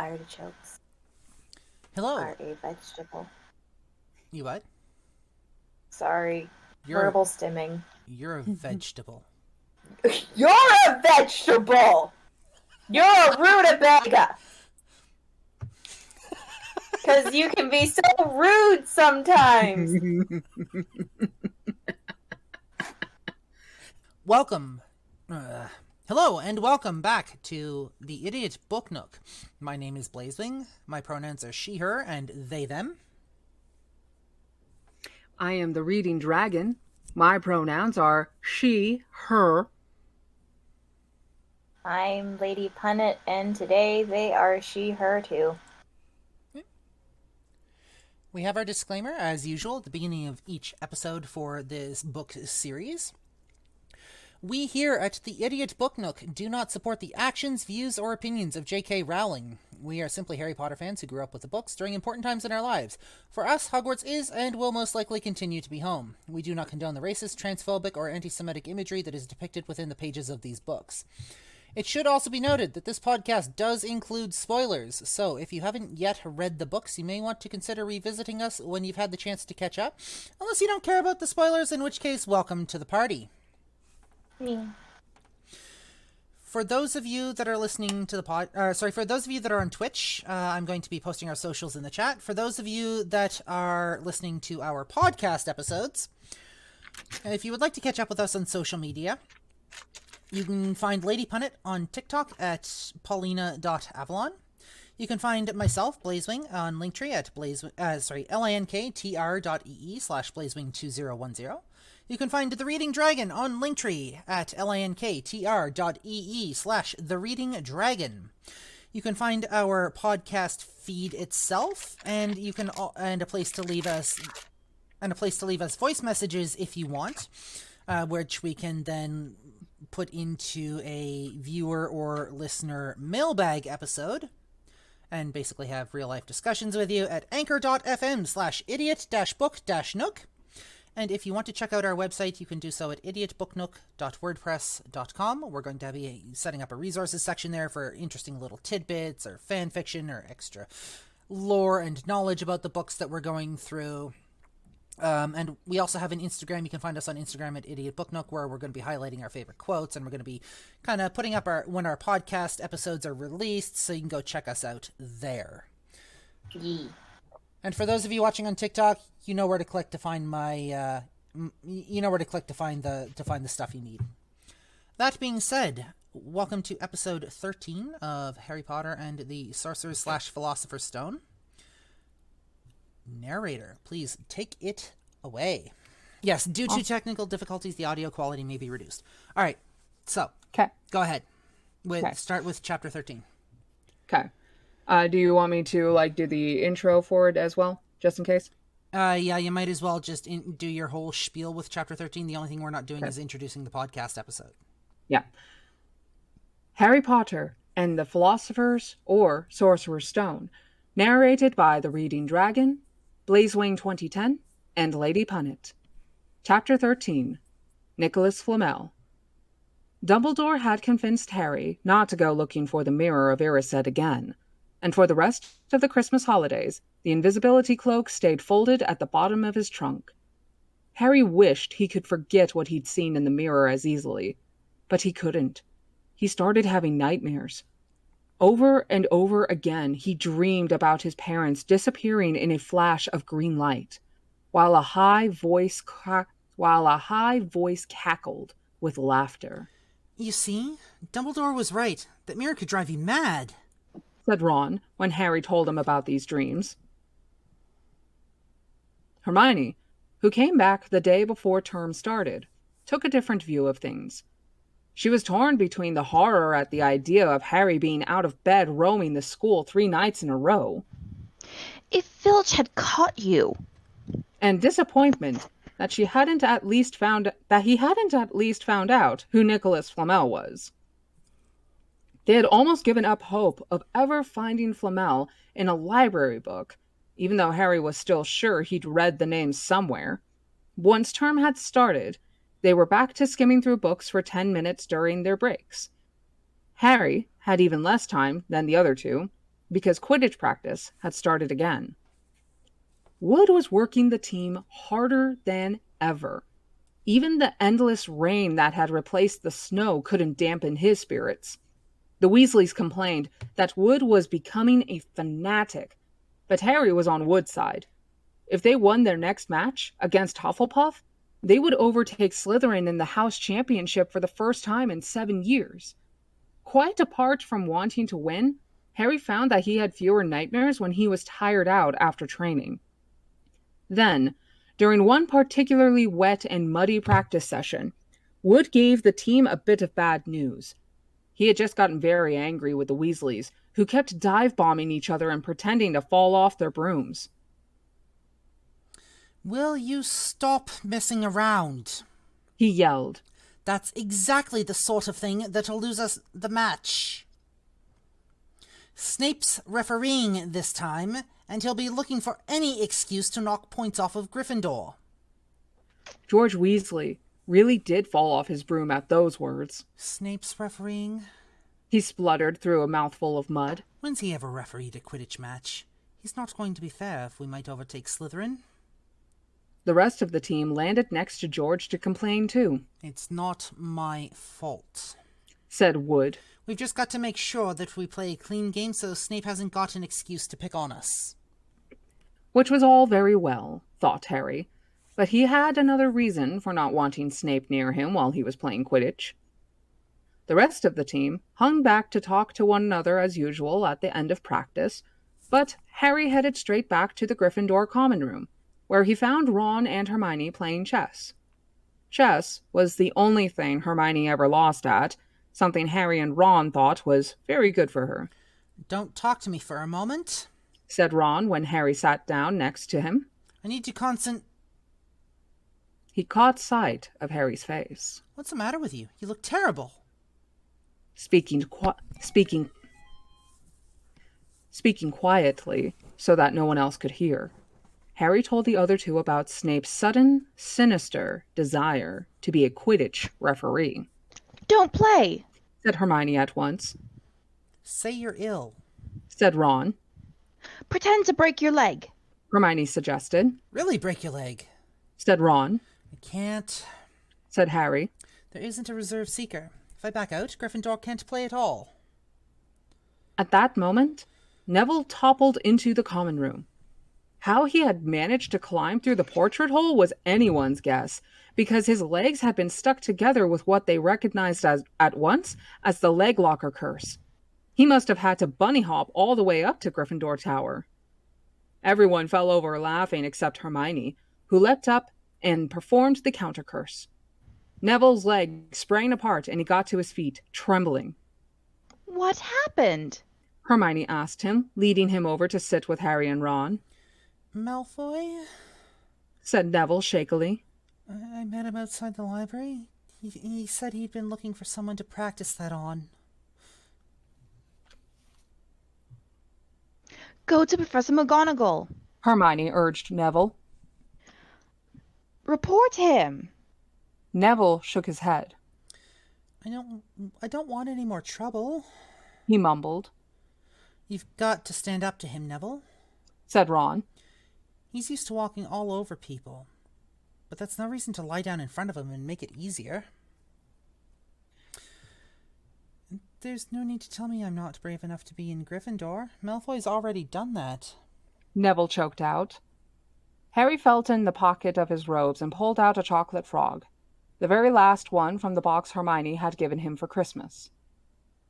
Artichokes Hello. are a vegetable. You what? Sorry. You're Verbal stimming. you're a vegetable. You're a vegetable! You're a rutabaga! Because you can be so rude sometimes. Welcome. Hello and welcome back to the Idiot Book Nook. My name is Blazewing. My pronouns are she, her, and they, them. I am the reading dragon. My pronouns are she, her. I'm Lady Punnet, and today they are she, her too. We have our disclaimer, as usual, at the beginning of each episode for this book series. We here at the Idiot Book Nook do not support the actions, views, or opinions of J.K. Rowling. We are simply Harry Potter fans who grew up with the books during important times in our lives. For us, Hogwarts is and will most likely continue to be home. We do not condone the racist, transphobic, or anti-Semitic imagery that is depicted within the pages of these books. It should also be noted that this podcast does include spoilers, so if you haven't yet read the books, you may want to consider revisiting us when you've had the chance to catch up, unless you don't care about the spoilers, in which case, welcome to the party. Me. For those of you that are listening to the for those of you that are on Twitch, I'm going to be posting our socials in the chat. For those of you that are listening to our podcast episodes, if you would like to catch up with us on social media, you can find Lady Punnet on TikTok at paulina.avalon. You can find myself, Blazewing, on Linktree at linktr.ee/blazewing2010. You can find The Reading Dragon on Linktree at linktr.ee/thereadingdragon. You can find our podcast feed itself, and you can a place to leave us voice messages if you want, which we can then put into a viewer or listener mailbag episode and basically have real life discussions with you at anchor.fm/idiot-book-nook. And if you want to check out our website, you can do so at idiotbooknook.wordpress.com. We're going to be setting up a resources section there for interesting little tidbits or fan fiction or extra lore and knowledge about the books that we're going through. And we also have an Instagram. You can find us on Instagram at Idiot Book Nook, where we're going to be highlighting our favorite quotes, and we're going to be kind of putting up when our podcast episodes are released, so you can go check us out there. Yee. And for those of you watching on TikTok, you know where to click to find the stuff you need. That being said, welcome to episode 13 of Harry Potter and the Sorcerer/Philosopher's Stone. Narrator, please take it away. Yes, due to technical difficulties, the audio quality may be reduced. All right, so go ahead. Start with chapter 13. Okay. Do you want me to do the intro for it as well, just in case? Yeah, you might as well just do your whole spiel with chapter 13. The only thing we're not doing is introducing the podcast episode. Yeah. Harry Potter and the Philosopher's or Sorcerer's Stone, narrated by the Reading Dragon, Blazewing 2010, and Lady Punnet. Chapter 13. Nicholas Flamel. Dumbledore had convinced Harry not to go looking for the Mirror of Erised again, and for the rest of the Christmas holidays, the invisibility cloak stayed folded at the bottom of his trunk. Harry wished he could forget what he'd seen in the mirror as easily, but he couldn't. He started having nightmares. Over and over again, he dreamed about his parents disappearing in a flash of green light, while a high voice cackled with laughter. You see, Dumbledore was right. That mirror could drive you mad, said Ron when Harry told him about these dreams. Hermione, who came back the day before term started, took a different view of things. She was torn between the horror at the idea of Harry being out of bed roaming the school 3 nights in a row. If Filch had caught you. And disappointment that he hadn't at least found out who Nicholas Flamel was. They had almost given up hope of ever finding Flamel in a library book, even though Harry was still sure he'd read the name somewhere. Once term had started, they were back to skimming through books for 10 minutes during their breaks. Harry had even less time than the other two, because Quidditch practice had started again. Wood was working the team harder than ever. Even the endless rain that had replaced the snow couldn't dampen his spirits. The Weasleys complained that Wood was becoming a fanatic, but Harry was on Wood's side. If they won their next match against Hufflepuff, they would overtake Slytherin in the House Championship for the first time in 7 years. Quite apart from wanting to win, Harry found that he had fewer nightmares when he was tired out after training. Then, during one particularly wet and muddy practice session, Wood gave the team a bit of bad news. He had just gotten very angry with the Weasleys, who kept dive-bombing each other and pretending to fall off their brooms. Will you stop messing around? He yelled. That's exactly the sort of thing that'll lose us the match. Snape's refereeing this time, and he'll be looking for any excuse to knock points off of Gryffindor. George Weasley really did fall off his broom at those words. Snape's refereeing? He spluttered through a mouthful of mud. When's he ever refereed a Quidditch match? He's not going to be fair if we might overtake Slytherin. The rest of the team landed next to George to complain too. It's not my fault, said Wood. We've just got to make sure that we play a clean game so Snape hasn't got an excuse to pick on us. Which was all very well, thought Harry, but he had another reason for not wanting Snape near him while he was playing Quidditch. The rest of the team hung back to talk to one another as usual at the end of practice, but Harry headed straight back to the Gryffindor common room, where he found Ron and Hermione playing chess. Chess was the only thing Hermione ever lost at, something Harry and Ron thought was very good for her. Don't talk to me for a moment, said Ron when Harry sat down next to him. I need to He caught sight of Harry's face. What's the matter with you? You look terrible. Speaking quietly so that no one else could hear, Harry told the other two about Snape's sudden, sinister desire to be a Quidditch referee. Don't play, said Hermione at once. Say you're ill, said Ron. Pretend to break your leg, Hermione suggested. Really break your leg, said Ron. I can't, said Harry. There isn't a reserve seeker. If I back out, Gryffindor can't play at all. At that moment, Neville toppled into the common room. How he had managed to climb through the portrait hole was anyone's guess, because his legs had been stuck together with what they recognized at once as the leg locker curse. He must have had to bunny hop all the way up to Gryffindor Tower. Everyone fell over laughing except Hermione, who leapt up and performed the counter curse. Neville's leg sprang apart and he got to his feet, trembling. What happened? Hermione asked him, leading him over to sit with Harry and Ron. Malfoy? said Neville shakily. I met him outside the library. He said he'd been looking for someone to practice that on. Go to Professor McGonagall, Hermione urged Neville. Report him. Neville shook his head. I don't want any more trouble, he mumbled. You've got to stand up to him, Neville, said Ron. He's used to walking all over people, but that's no reason to lie down in front of him and make it easier. There's no need to tell me I'm not brave enough to be in Gryffindor. Malfoy's already done that. Neville choked out. Harry felt in the pocket of his robes and pulled out a chocolate frog, the very last one from the box Hermione had given him for Christmas.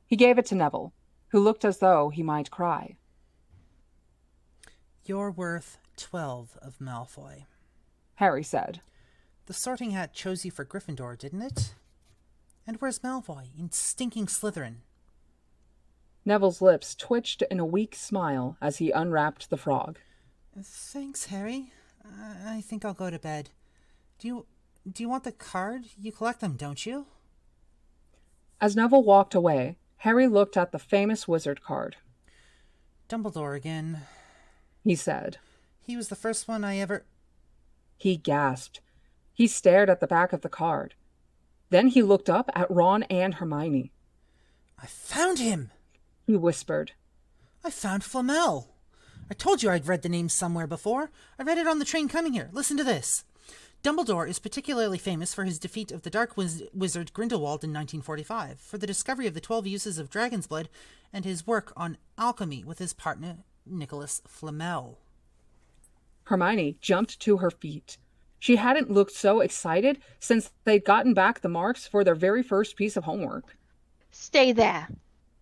He gave it to Neville, who looked as though he might cry. You're worth 12 of Malfoy, Harry said. The Sorting Hat chose you for Gryffindor, didn't it? And where's Malfoy, in stinking Slytherin? Neville's lips twitched in a weak smile as he unwrapped the frog. Thanks, Harry. I think I'll go to bed. Do you want the card? You collect them, don't you? As Neville walked away, Harry looked at the famous wizard card. Dumbledore again, he said. He was the first one I ever... He gasped. He stared at the back of the card. Then he looked up at Ron and Hermione. I found him, he whispered. I found Flamel. I told you I'd read the name somewhere before. I read it on the train coming here. Listen to this. Dumbledore is particularly famous for his defeat of the dark wizard Grindelwald in 1945, for the discovery of the 12 uses of dragon's blood, and his work on alchemy with his partner Nicholas Flamel. Hermione jumped to her feet. She hadn't looked so excited since they'd gotten back the marks for their very first piece of homework. Stay there,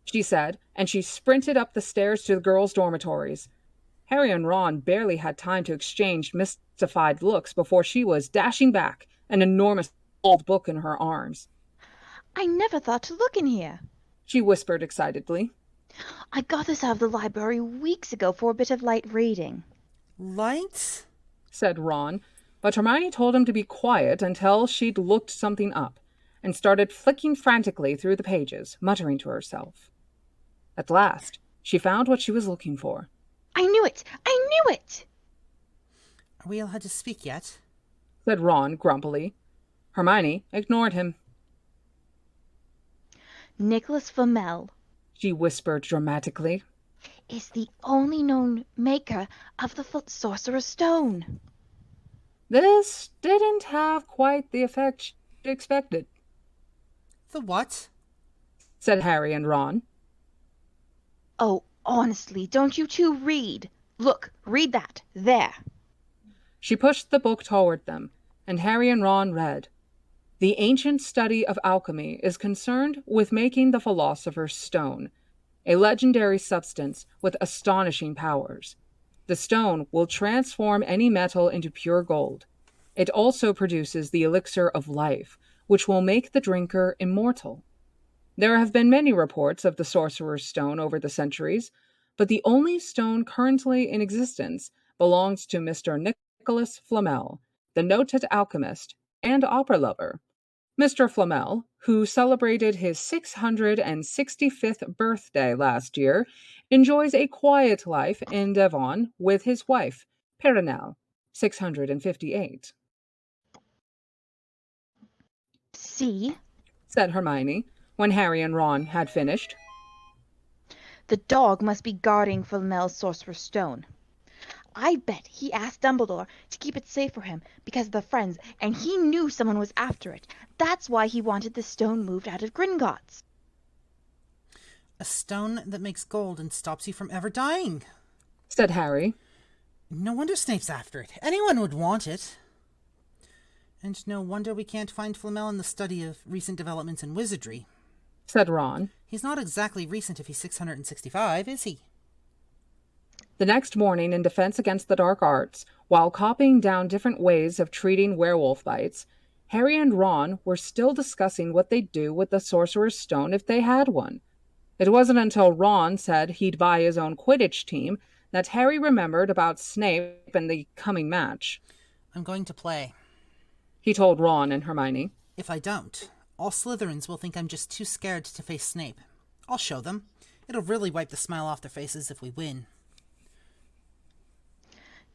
She said, and she sprinted up the stairs to the girls' dormitories. Harry and Ron barely had time to exchange mystified looks before she was dashing back, an enormous old book in her arms. I never thought to look in here. She whispered excitedly. I got this out of the library weeks ago for a bit of light reading. Light? Said Ron, but Hermione told him to be quiet until she'd looked something up, and started flicking frantically through the pages, muttering to herself. At last, she found what she was looking for. I knew it! I knew it! Are we allowed to speak yet? Said Ron grumpily. Hermione ignored him. Nicholas Flamel She whispered dramatically. is the only known maker of the Sorcerer's Stone. This didn't have quite the effect she expected, The what? said Harry and Ron. Oh, honestly, don't you two read? Look, read that. There. She pushed the book toward them, and Harry and Ron read. The ancient study of alchemy is concerned with making the Philosopher's Stone, a legendary substance with astonishing powers. The stone will transform any metal into pure gold. It also produces the elixir of life, which will make the drinker immortal. There have been many reports of the Sorcerer's Stone over the centuries, but the only stone currently in existence belongs to Mr. Nicholas Flamel, the noted alchemist and opera lover. Mr. Flamel, who celebrated his 665th birthday last year, enjoys a quiet life in Devon with his wife, Perenelle, 658. See? Said Hermione, when Harry and Ron had finished. The dog must be guarding Flamel's Sorcerer's Stone. I bet he asked Dumbledore to keep it safe for him because of the friends, and he knew someone was after it. That's why he wanted the stone moved out of Gringotts. A stone that makes gold and stops you from ever dying, Said Harry. No wonder Snape's after it. Anyone would want it. And no wonder we can't find Flamel in the study of recent developments in wizardry. Said Ron. He's not exactly recent if he's 665, is he? The next morning, in defense against the dark arts, while copying down different ways of treating werewolf bites, Harry and Ron were still discussing what they'd do with the Sorcerer's Stone if they had one. It wasn't until Ron said he'd buy his own Quidditch team that Harry remembered about Snape and the coming match. I'm going to play. He told Ron and Hermione. If I don't, all Slytherins will think I'm just too scared to face Snape. I'll show them. It'll really wipe the smile off their faces if we win.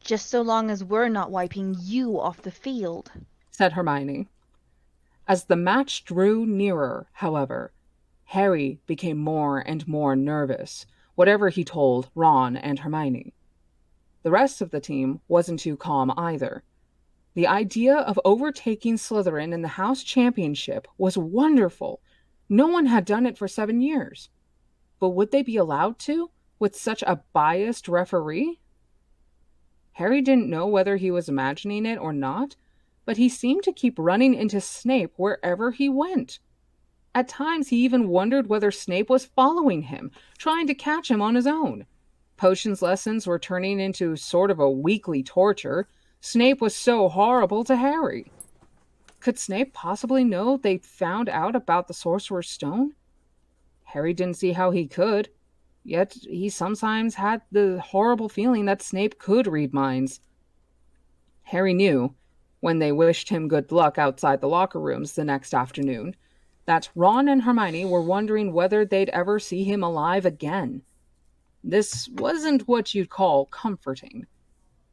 Just so long as we're not wiping you off the field, Said Hermione. As the match drew nearer, however, Harry became more and more nervous, whatever he told Ron and Hermione. The rest of the team wasn't too calm either. The idea of overtaking Slytherin in the House Championship was wonderful. No one had done it for 7 years. But would they be allowed to, with such a biased referee? Harry didn't know whether he was imagining it or not, but he seemed to keep running into Snape wherever he went. At times he even wondered whether Snape was following him, trying to catch him on his own. Potions lessons were turning into sort of a weekly torture. Snape was so horrible to Harry. Could Snape possibly know they'd found out about the Sorcerer's Stone? Harry didn't see how he could. Yet he sometimes had the horrible feeling that Snape could read minds. Harry knew, when they wished him good luck outside the locker rooms the next afternoon, that Ron and Hermione were wondering whether they'd ever see him alive again. This wasn't what you'd call comforting.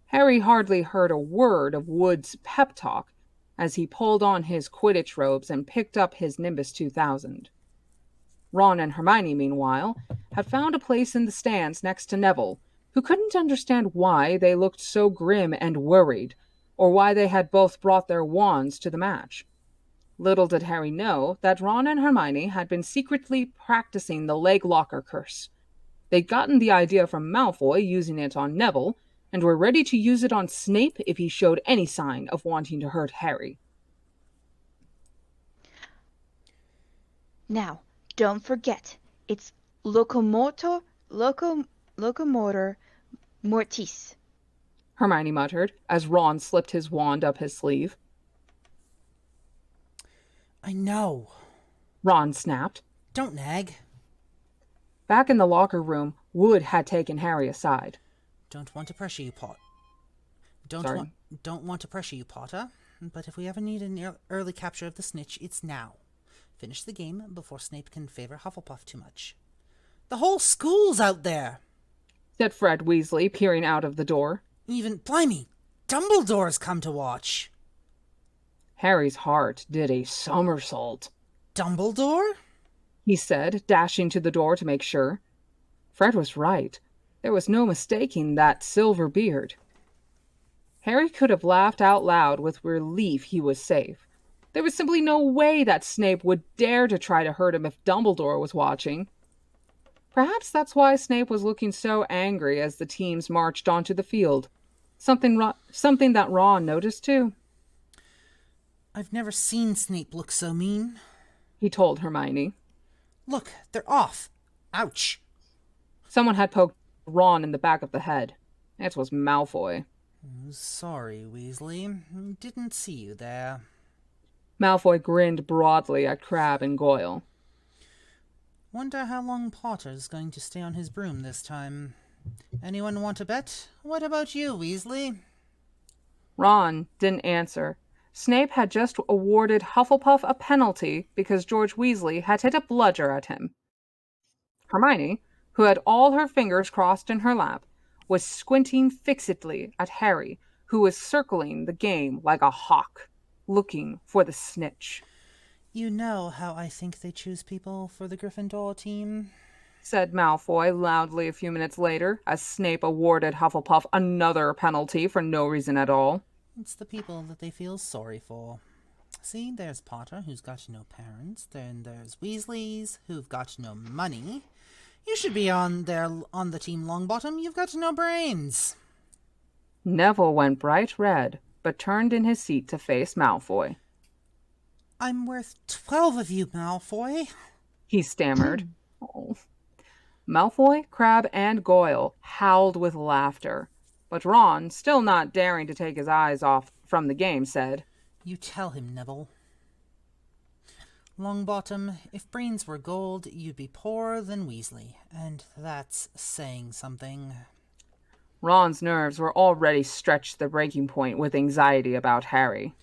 Harry hardly heard a word of Wood's pep talk as he pulled on his Quidditch robes and picked up his Nimbus 2000. Ron and Hermione, meanwhile, had found a place in the stands next to Neville, who couldn't understand why they looked so grim and worried, or why they had both brought their wands to the match. Little did Harry know that Ron and Hermione had been secretly practicing the leg locker curse. They'd gotten the idea from Malfoy using it on Neville, and were ready to use it on Snape if he showed any sign of wanting to hurt Harry. Now, don't forget, it's locomotor mortis. Hermione muttered, as Ron slipped his wand up his sleeve. I know. Ron snapped. Don't nag. Back in the locker room, Wood had taken Harry aside. Don't want to pressure you, Potter. Don't want to pressure you, Potter. But if we ever need an early capture of the snitch, it's now. Finish the game before Snape can favor Hufflepuff too much. The whole school's out there, said Fred Weasley, peering out of the door. Even, blimey, Dumbledore's come to watch. Harry's heart did a somersault. Dumbledore? He said, dashing to the door to make sure. Fred was right. There was no mistaking that silver beard. Harry could have laughed out loud with relief he was safe. There was simply no way that Snape would dare to try to hurt him if Dumbledore was watching. Perhaps that's why Snape was looking so angry as the teams marched onto the field. Something that Ron noticed too. I've never seen Snape look so mean, he told Hermione. Look, they're off. Ouch. Someone had poked Ron in the back of the head. It was Malfoy. Sorry, Weasley. Didn't see you there. Malfoy grinned broadly at Crabbe and Goyle. Wonder how long Potter's going to stay on his broom this time. Anyone want to bet? What about you, Weasley? Ron didn't answer. Snape had just awarded Hufflepuff a penalty because George Weasley had hit a bludger at him. Hermione, who had all her fingers crossed in her lap, was squinting fixedly at Harry, who was circling the game like a hawk, looking for the snitch. You know how I think they choose people for the Gryffindor team, said Malfoy loudly a few minutes later, as Snape awarded Hufflepuff another penalty for no reason at all. It's the people that they feel sorry for. See, there's Potter, who's got no parents. Then there's Weasleys, who've got no money. You should be on the team Longbottom. You've got no brains. Neville went bright red, but turned in his seat to face Malfoy. I'm worth 12 of you, Malfoy, he stammered. Oh. Malfoy, Crabbe, and Goyle howled with laughter, but Ron, still not daring to take his eyes off from the game, said, You tell him, Neville. Longbottom, if brains were gold, you'd be poorer than Weasley, and that's saying something. Ron's nerves were already stretched to the breaking point with anxiety about Harry.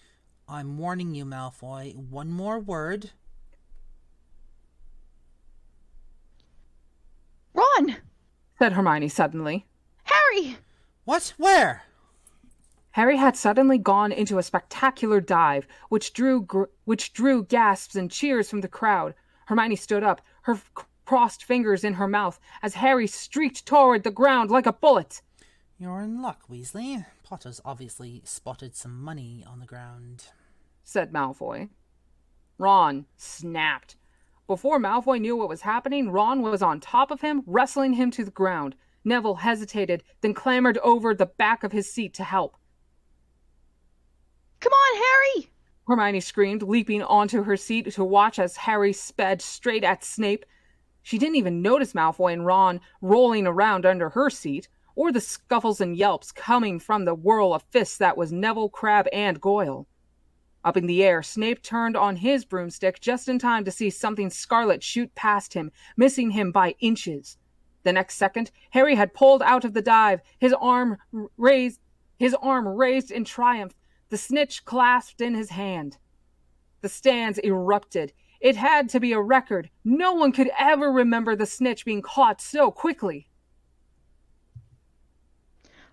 I'm warning you, Malfoy. One more word. Ron! said Hermione suddenly. Harry! What? Where? Harry had suddenly gone into a spectacular dive, which drew gasps and cheers from the crowd. Hermione stood up, her crossed fingers in her mouth, as Harry streaked toward the ground like a bullet. You're in luck, Weasley. Potter's obviously spotted some money on the ground, said Malfoy. Ron snapped. Before Malfoy knew what was happening, Ron was on top of him, wrestling him to the ground. Neville hesitated, then clambered over the back of his seat to help. Come on, Harry! Hermione screamed, leaping onto her seat to watch as Harry sped straight at Snape. She didn't even notice Malfoy and Ron rolling around under her seat, or the scuffles and yelps coming from the whirl of fists that was Neville, Crabbe, and Goyle. Up in the air, Snape turned on his broomstick just in time to see something scarlet shoot past him, missing him by inches. The next second, Harry had pulled out of the dive, his arm raised in triumph, the snitch clasped in his hand. The stands erupted. It had to be a record. No one could ever remember the snitch being caught so quickly.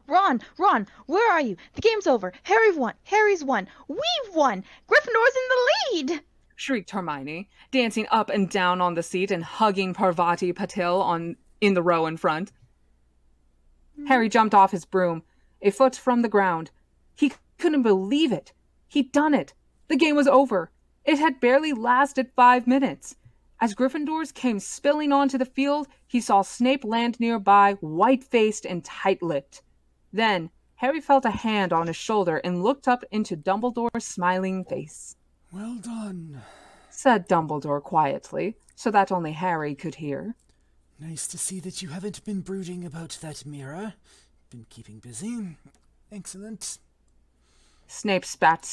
Ron, where are you? The game's over. Harry's won. We've won. Gryffindor's in the lead. shrieked Hermione, dancing up and down on the seat and hugging Parvati Patil in the row in front. Harry jumped off his broom, a foot from the ground. He couldn't believe it. He'd done it. The game was over. It had barely lasted 5 minutes. As Gryffindors came spilling onto the field, he saw Snape land nearby, white-faced and tight-lipped. Then, Harry felt a hand on his shoulder and looked up into Dumbledore's smiling face. "Well done," said Dumbledore quietly, so that only Harry could hear. "Nice to see that you haven't been brooding about that mirror. Been keeping busy. Excellent." Snape spat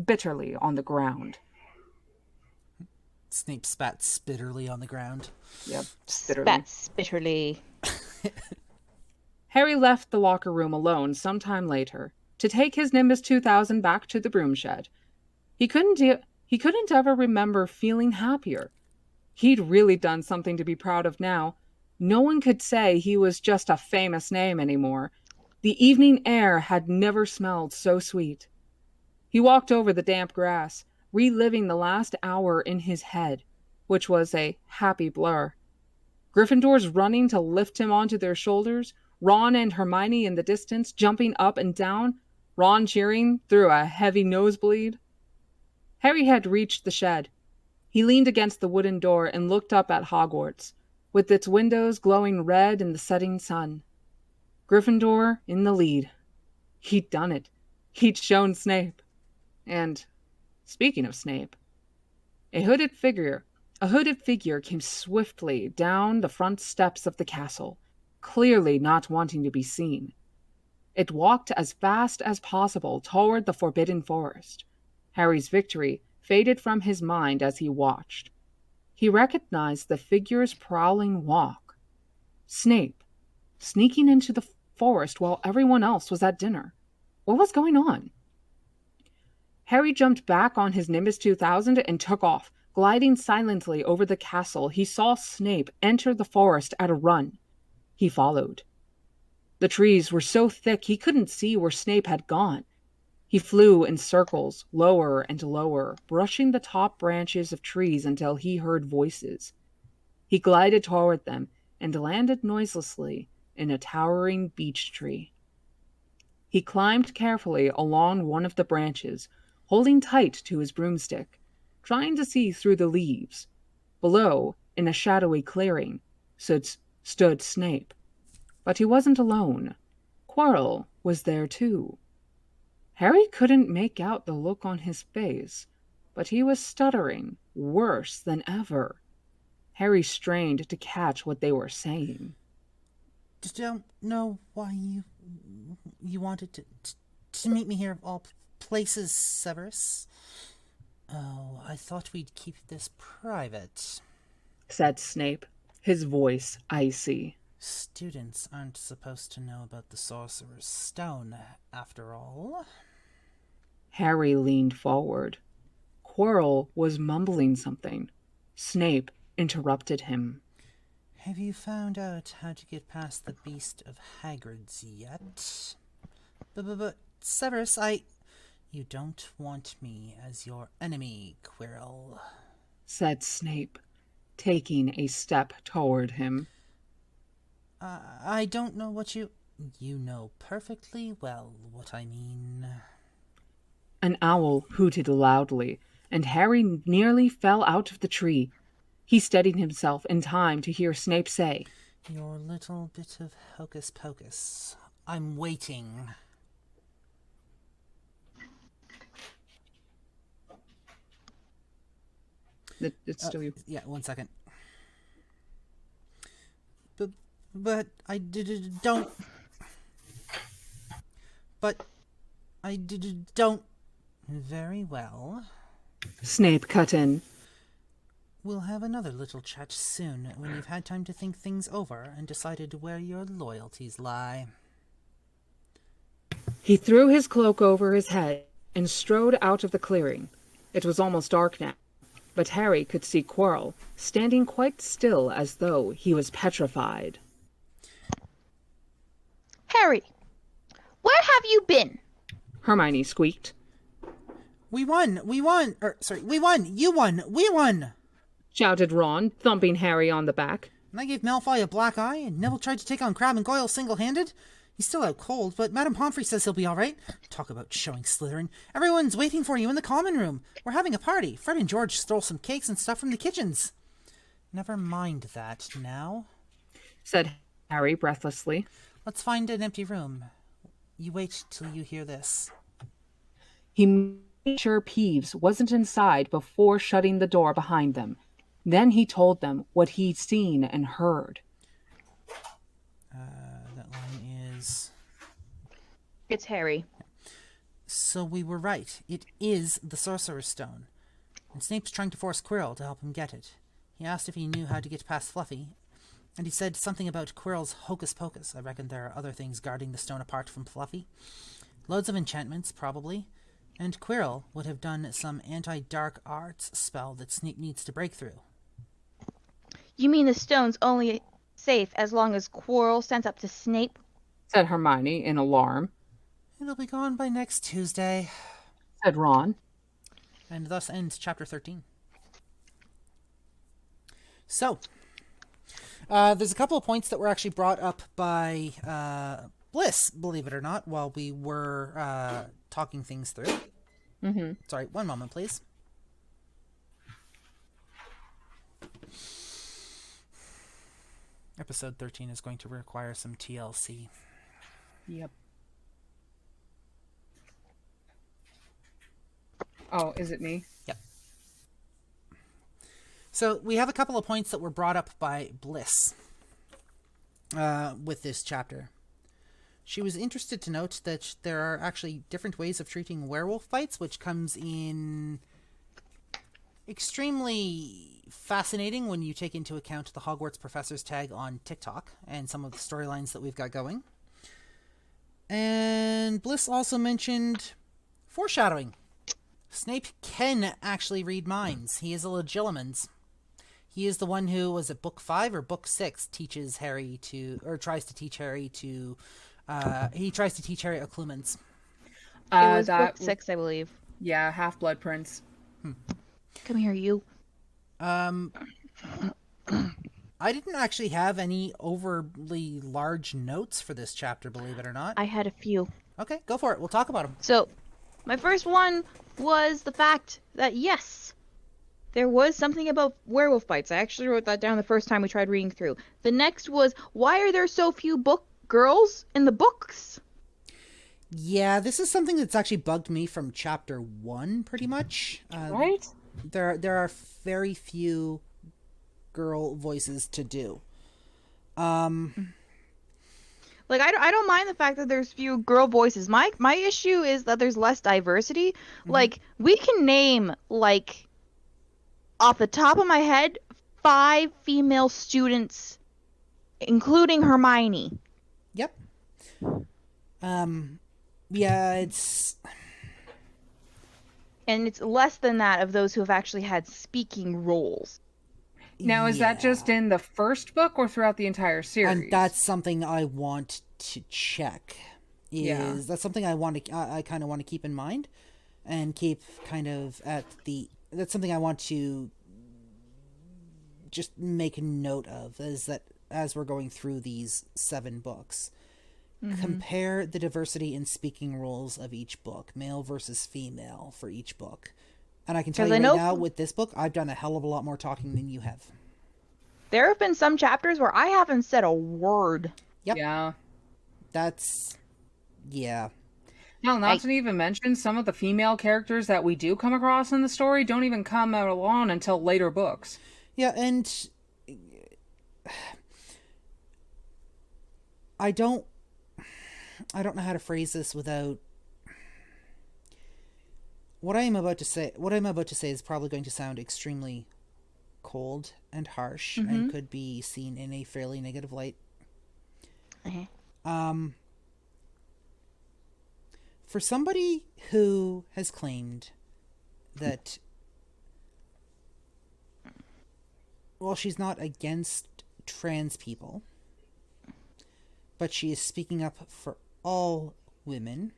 bitterly on the ground. Snape spat spitterly on the ground. Yep, spitterly. Spat spitterly. Harry left the locker room alone some time later to take his Nimbus 2000 back to the broom shed. He couldn't ever remember feeling happier. He'd really done something to be proud of now. No one could say he was just a famous name anymore. The evening air had never smelled so sweet. He walked over the damp grass, reliving the last hour in his head, which was a happy blur. Gryffindors running to lift him onto their shoulders, Ron and Hermione in the distance jumping up and down, Ron cheering through a heavy nosebleed. Harry had reached the shed. He leaned against the wooden door and looked up at Hogwarts, with its windows glowing red in the setting sun. Gryffindor in the lead. He'd done it. He'd shown Snape. And, speaking of Snape, a hooded figure came swiftly down the front steps of the castle, clearly not wanting to be seen. It walked as fast as possible toward the Forbidden Forest. Harry's victory faded from his mind as he watched. He recognized the figure's prowling walk. Snape, sneaking into the forest while everyone else was at dinner. What was going on? Harry jumped back on his Nimbus 2000 and took off. Gliding silently over the castle, he saw Snape enter the forest at a run. He followed. The trees were so thick he couldn't see where Snape had gone. He flew in circles, lower and lower, brushing the top branches of trees until he heard voices. He glided toward them and landed noiselessly in a towering beech tree. He climbed carefully along one of the branches, holding tight to his broomstick, trying to see through the leaves. Below, in a shadowy clearing, stood Snape. But he wasn't alone. Quirrell was there too. Harry couldn't make out the look on his face, but he was stuttering worse than ever. Harry strained to catch what they were saying. Don't know why you wanted to meet me here of all places, Severus. Oh, I thought we'd keep this private, said Snape, his voice icy. Students aren't supposed to know about the Sorcerer's Stone, after all. Harry leaned forward. Quirrell was mumbling something. Snape interrupted him. Have you found out how to get past the Beast of Hagrid's yet? But Severus, You don't want me as your enemy, Quirrell, said Snape, taking a step toward him. I don't know what you know perfectly well what I mean. An owl hooted loudly, and Harry nearly fell out of the tree. He steadied himself in time to hear Snape say, Your little bit of hocus-pocus. I'm waiting. It's still you. Yeah, 1 second. But I don't. But I don't. Very well. Snape cut in. We'll have another little chat soon when you've had time to think things over and decided where your loyalties lie. He threw his cloak over his head and strode out of the clearing. It was almost dark now, but Harry could see Quirrell standing quite still as though he was petrified. Harry, where have you been? Hermione squeaked. We won! We won! We won! You won! We won! shouted Ron, thumping Harry on the back. And I gave Malfoy a black eye, and Neville tried to take on Crabbe and Goyle single-handed. He's still out cold, but Madame Pomfrey says he'll be all right. Talk about showing Slytherin. Everyone's waiting for you in the common room. We're having a party. Fred and George stole some cakes and stuff from the kitchens. Never mind that now, said Harry breathlessly. Let's find an empty room. You wait till you hear this. He made sure Peeves wasn't inside before shutting the door behind them. Then he told them what he'd seen and heard. That line is... It's Harry. So we were right. It is the Sorcerer's Stone. And Snape's trying to force Quirrell to help him get it. He asked if he knew how to get past Fluffy, and he said something about Quirrell's hocus pocus. I reckon there are other things guarding the stone apart from Fluffy. Loads of enchantments, probably. And Quirrell would have done some anti-dark arts spell that Snape needs to break through. You mean the stone's only safe as long as Quirrell sends up to Snape? Said Hermione in alarm. It'll be gone by next Tuesday, said Ron. And thus ends Chapter 13. So, there's a couple of points that were actually brought up by Bliss, believe it or not, while we were talking things through. Mm-hmm. Sorry, one moment, please. Episode 13 is going to require some TLC. Yep. Oh, is it me? Yep. So we have a couple of points that were brought up by Bliss with this chapter. She was interested to note that there are actually different ways of treating werewolf fights, which comes in extremely fascinating when you take into account the Hogwarts Professor's tag on TikTok and some of the storylines that we've got going. And Bliss also mentioned foreshadowing. Snape can actually read minds. He is a Legilimens. He is the one who, was it book 5 or book 6, teaches Harry to, or tries to teach Harry to, he tries to teach Harry Occlumens. It was book 6, I believe. Yeah, Half-Blood Prince. Come here, you. I didn't actually have any overly large notes for this chapter, believe it or not. I had a few. Okay, go for it. We'll talk about them. So, my first one was the fact that, yes, there was something about werewolf fights. I actually wrote that down the first time we tried reading through. The next was, why are there so few girls in the books? Yeah, this is something that's actually bugged me from chapter 1, pretty much. Right? There are very few girl voices to do. Like, I don't mind the fact that there's few girl voices. My issue is that there's less diversity. Mm-hmm. Like, we can name, like, off the top of my head, 5 female students, including Hermione. Yep. Yeah, it's... And it's less than that of those who have actually had speaking roles. Now, is that just in the first book or throughout the entire series? And that's something I want to check. That's something I kind of want to keep in mind and keep kind of at the... That's something I want to just make a note of, is that as we're going through these 7 books, compare the diversity in speaking roles of each book, male versus female for each book. And I can tell you right now, with this book, I've done a hell of a lot more talking than you have. There have been some chapters where I haven't said a word. Yep. Yeah. That's... Yeah. Hell, not to even mention some of the female characters that we do come across in the story don't even come out along until later books. Yeah, and... I don't know how to phrase this without... What I'm about to say is probably going to sound extremely cold and harsh and could be seen in a fairly negative light. For somebody who has claimed that, well, she's not against trans people, but she is speaking up for all women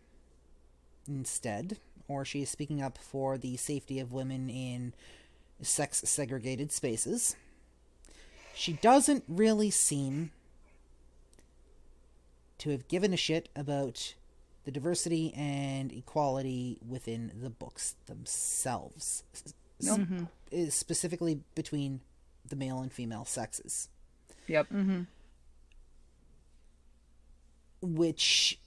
instead, or she is speaking up for the safety of women in sex-segregated spaces. She doesn't really seem to have given a shit about the diversity and equality within the books themselves. Nope. Specifically between the male and female sexes. Yep. Which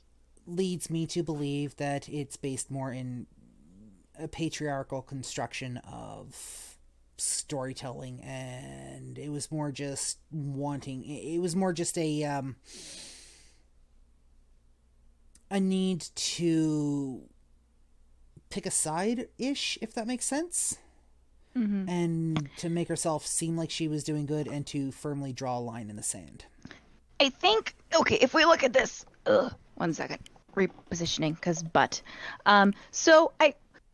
leads me to believe that it's based more in a patriarchal construction of storytelling, and it was more just a need to pick a side-ish, if that makes sense. And to make herself seem like she was doing good and to firmly draw a line in the sand. I think, okay, if we look at this, 1 second, repositioning, because so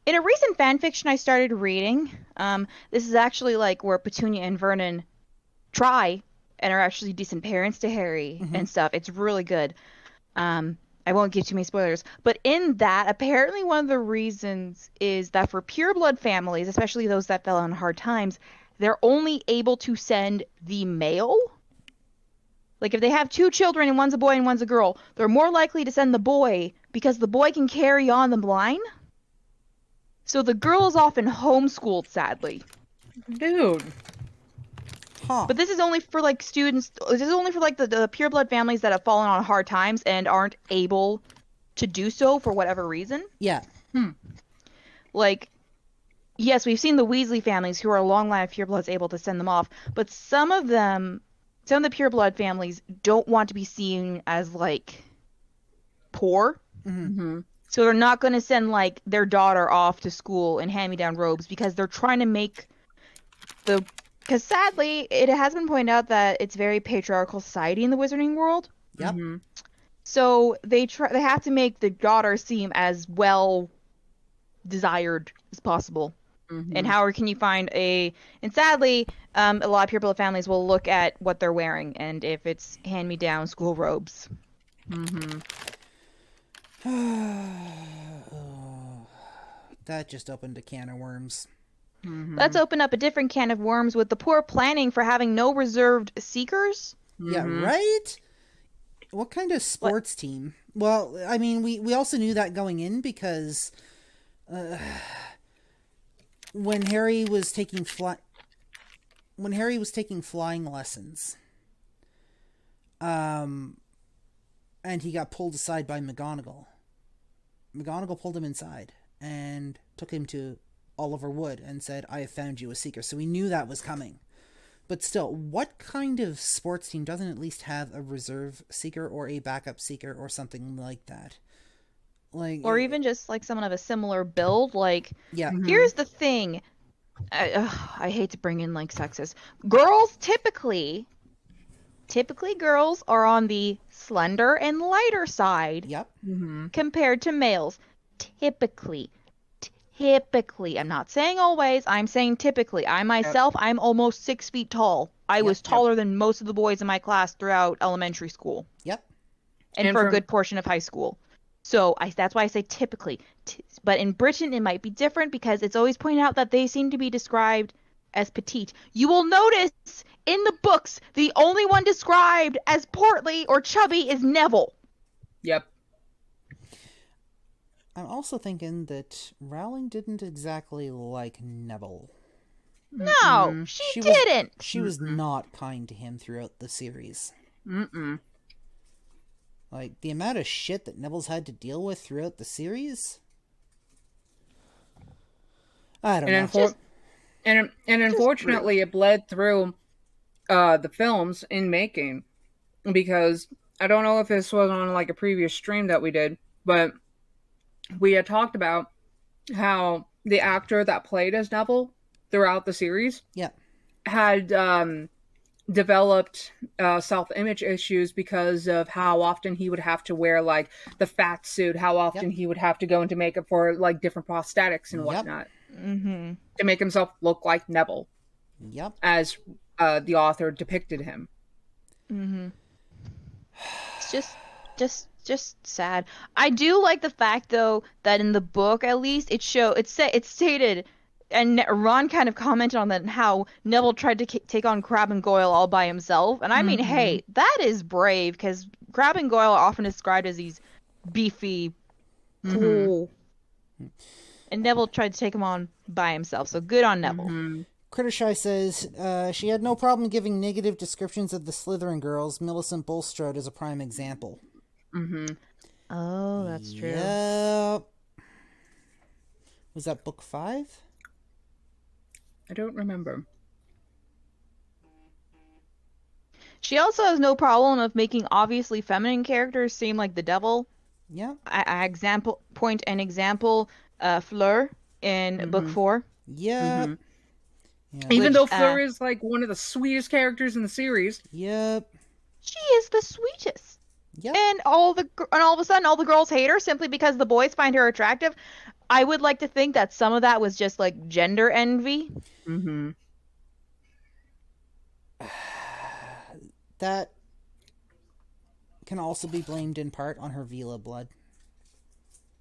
in a recent fan fiction I started reading, this is actually like where Petunia and Vernon try and are actually decent parents to Harry and stuff. It's really good. I won't give too many spoilers, but in that, apparently one of the reasons is that for pureblood families, especially those that fell on hard times, they're only able to send the male. Like if they have 2 children and one's a boy and one's a girl, they're more likely to send the boy because the boy can carry on the line. So the girl is often homeschooled, sadly. Dude. Huh. But this is only for like students. This is only for like the pureblood families that have fallen on hard times and aren't able to do so for whatever reason. Yeah. Like, yes, we've seen the Weasley families who are a long line of purebloods able to send them off, but some of the pureblood families don't want to be seen as like poor. So they're not going to send like their daughter off to school in hand-me-down robes because they're trying to make because sadly, it has been pointed out that it's very patriarchal society in the wizarding world. Yep. So they have to make the daughter seem as well desired as possible. And how can you find and sadly, a lot of pureblood families will look at what they're wearing, and if it's hand-me-down school robes. That just opened a can of worms. Let's open up a different can of worms with the poor planning for having no reserved seekers. Yeah, right? What kind of sports team? Well, I mean, we also knew that going in because when Harry was taking flying lessons, and he got pulled aside by McGonagall. McGonagall pulled him inside and took him to Oliver Wood and said, "I have found you a seeker." So we knew that was coming. But still, what kind of sports team doesn't at least have a reserve seeker or a backup seeker or something like that? Like, or even just like someone of a similar build. Like, yeah. Here's the thing. I hate to bring in like sexist. Girls typically girls are on the slender and lighter side. Yep. Compared to males. Typically, I'm not saying always, I'm saying typically. I myself, I'm almost 6 feet tall. I was taller than most of the boys in my class throughout elementary school. Yep. And for a good portion of high school. So that's why I say typically. But in Britain, it might be different because it's always pointed out that they seem to be described as petite. You will notice in the books, the only one described as portly or chubby is Neville. Yep. I'm also thinking that Rowling didn't exactly like Neville. No, she didn't. She was not kind to him throughout the series. Like, the amount of shit that Neville's had to deal with throughout the series? I don't know. And unfortunately, it bled through the films in making. Because, I don't know if this was on, like, a previous stream that we did, but we had talked about how the actor that played as Neville throughout the series had developed self-image issues because of how often he would have to wear like the fat suit, how often he would have to go into makeup for like different prosthetics and whatnot to make himself look like Neville as the author depicted him. It's just just sad. I do like the fact though that in the book at least it stated, and Ron kind of commented on that and how Neville tried to take on Crabbe and Goyle all by himself. And I mean, Mhm. hey, that is brave because Crabbe and Goyle are often described as these beefy, Mhm. and Neville tried to take him on by himself. So good on Neville. Mhm. Crittershy says she had no problem giving negative descriptions of the Slytherin girls. Millicent Bulstrode is a prime example. Mhm. Oh, that's true. Yep. Was that book 5? I don't remember. She also has no problem of making obviously feminine characters seem like the devil. Yeah. An example, Fleur in book Mhm. 4, Yep. Mhm. Yeah. Even which though Fleur is like one of the sweetest characters in the series. Yep. she is the sweetest. Yep. And all of a sudden all the girls hate her simply because the boys find her attractive. I would like to think that some of that was just like gender envy. Mhm. That can also be blamed in part on her Vila blood.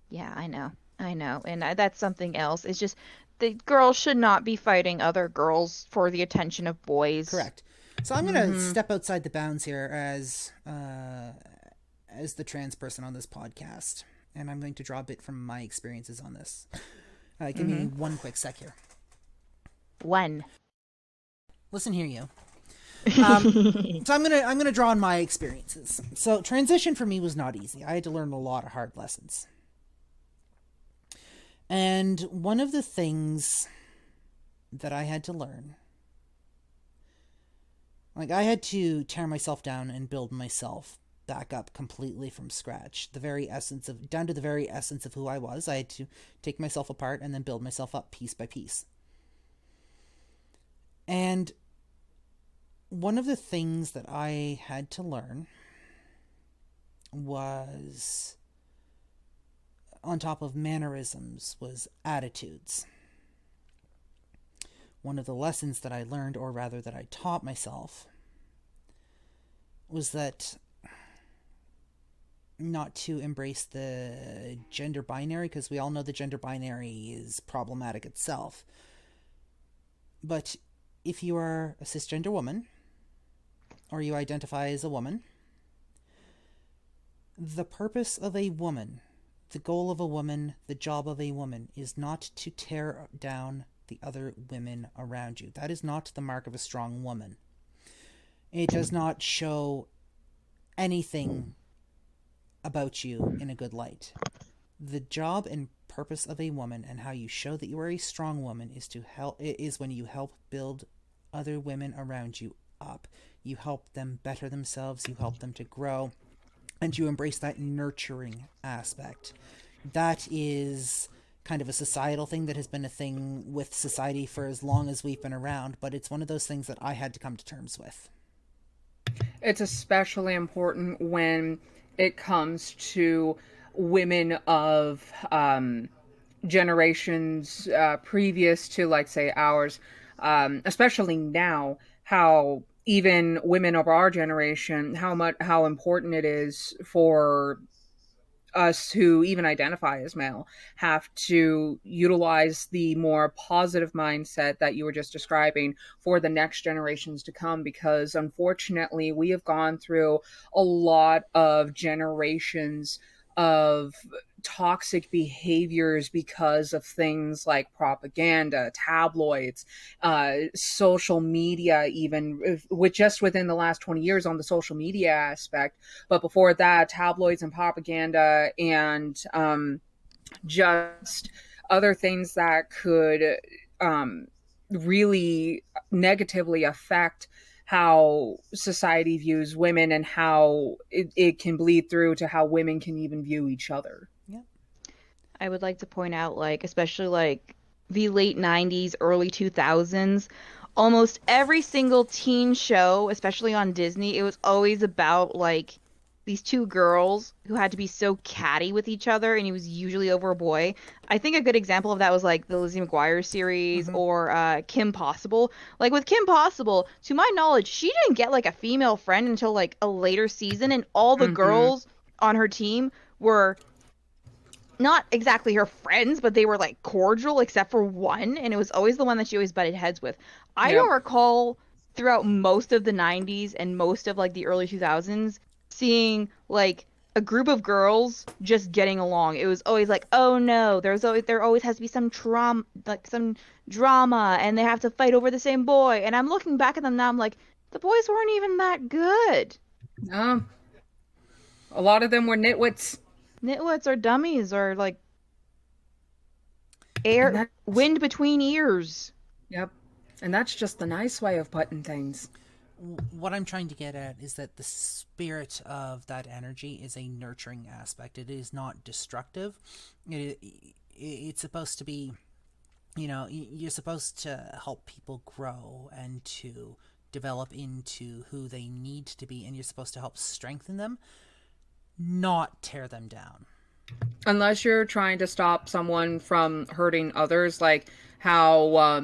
Yeah, I know. I know. And that's something else. It's just the girls should not be fighting other girls for the attention of boys. Correct. So I'm gonna step outside the bounds here as the trans person on this podcast, and I'm going to draw a bit from my experiences on this. Give me one quick sec here. When? Listen here, you. So I'm gonna draw on my experiences. So transition for me was not easy. I had to learn a lot of hard lessons. And one of the things that I had to learn, like I had to tear myself down and build myself back up completely from scratch. Down to the very essence of who I was. I had to take myself apart and then build myself up piece by piece. And one of the things that I had to learn was, on top of mannerisms, was attitudes. One of the lessons that I learned, or rather that I taught myself, was that not to embrace the gender binary, because we all know the gender binary is problematic itself. But if you are a cisgender woman, or you identify as a woman, the purpose of a woman, the goal of a woman, the job of a woman is not to tear down the other women around you. That is not the mark of a strong woman. It does not show anything about you in a good light. The job and purpose of a woman and how you show that you are a strong woman is when you help build other women around you up. You help them better themselves, you help them to grow, and you embrace that nurturing aspect. That is kind of a societal thing that has been a thing with society for as long as we've been around, but it's one of those things that I had to come to terms with. It's especially important when it comes to women of generations previous to, like, say, ours, especially now, how even women of our generation, how important it is for us who even identify as male have to utilize the more positive mindset that you were just describing for the next generations to come, because unfortunately we have gone through a lot of generations of toxic behaviors because of things like propaganda, tabloids, social media, even with just within the last 20 years on the social media aspect. But before that, tabloids and propaganda, and just other things that could really negatively affect how society views women, and how it can bleed through to how women can even view each other. Yeah. I would like to point out, like, especially like the late 90s, early 2000s, almost every single teen show, especially on Disney, it was always about like these two girls who had to be so catty with each other, and it was usually over a boy. I think a good example of that was like the Lizzie McGuire series or Kim Possible. Like with Kim Possible, to my knowledge, she didn't get like a female friend until like a later season, and all the Mm-hmm. girls on her team were not exactly her friends, but they were like cordial except for one, and it was always the one that she always butted heads with. I Yep. don't recall throughout most of the 90s and most of like the early 2000s seeing like a group of girls just getting along. It was always like, oh no, there always has to be some trauma, like some drama, and they have to fight over the same boy. And I'm looking back at them now, I'm like, the boys weren't even that good. A lot of them were nitwits. Nitwits or dummies or like And air that, wind between ears. yep. And that's just the nice way of putting things. What I'm trying to get at is that the spirit of that energy is a nurturing aspect. It is not destructive. It's supposed to be, you're supposed to help people grow and to develop into who they need to be, and you're supposed to help strengthen them, not tear them down. Unless you're trying to stop someone from hurting others, like how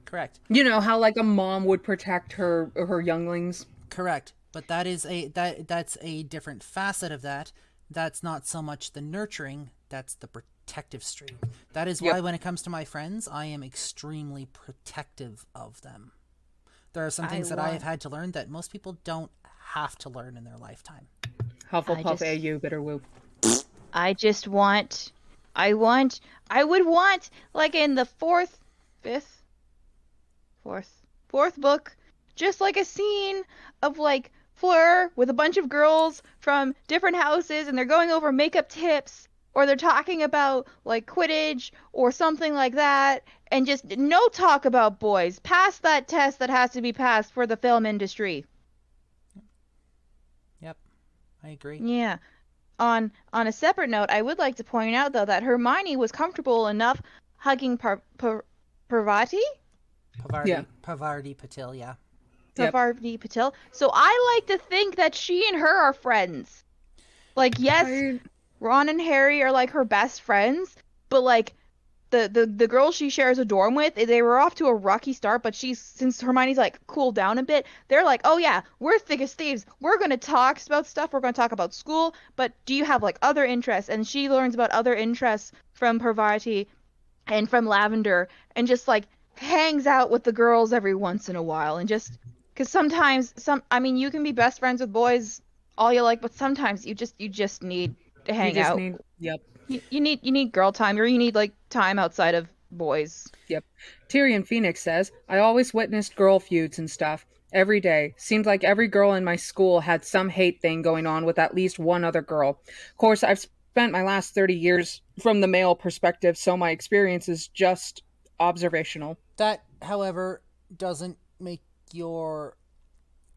Correct. how like a mom would protect her younglings. Correct. But that's a different facet of that. That's not so much the nurturing, that's the protective streak. That is why when it comes to my friends, I am extremely protective of them. There are some things that I have had to learn that most people don't have to learn in their lifetime. Hufflepuff AU Bitterwoo. I would want, like in the fourth book, just like a scene of like Fleur with a bunch of girls from different houses and they're going over makeup tips or they're talking about like Quidditch or something like that, and just no talk about boys. Pass that test that has to be passed for the film industry. Yep. I agree. Yeah. On a separate note, I would like to point out though that Hermione was comfortable enough hugging Parvati? Parvati Patil, yeah. Parvati Patil. So I like to think that she and her are friends. Like, yes, Ron and Harry are like her best friends, but like the girl she shares a dorm with, they were off to a rocky start, but since Hermione's like cooled down a bit, they're like, oh yeah, we're thick as thieves. We're gonna talk about stuff. We're gonna talk about school, but do you have like other interests? And she learns about other interests from Parvati and from Lavender, and just like hangs out with the girls every once in a while, and just because sometimes you can be best friends with boys all you like, but sometimes you just need to hang out. Yep. You need girl time, or you need like time outside of boys. Yep. Tyrion Phoenix says, I always witnessed girl feuds and stuff. Every day. Seemed like every girl in my school had some hate thing going on with at least one other girl. Of course, I've spent my last 30 years from the male perspective, so my experience is just observational. That, however, doesn't make your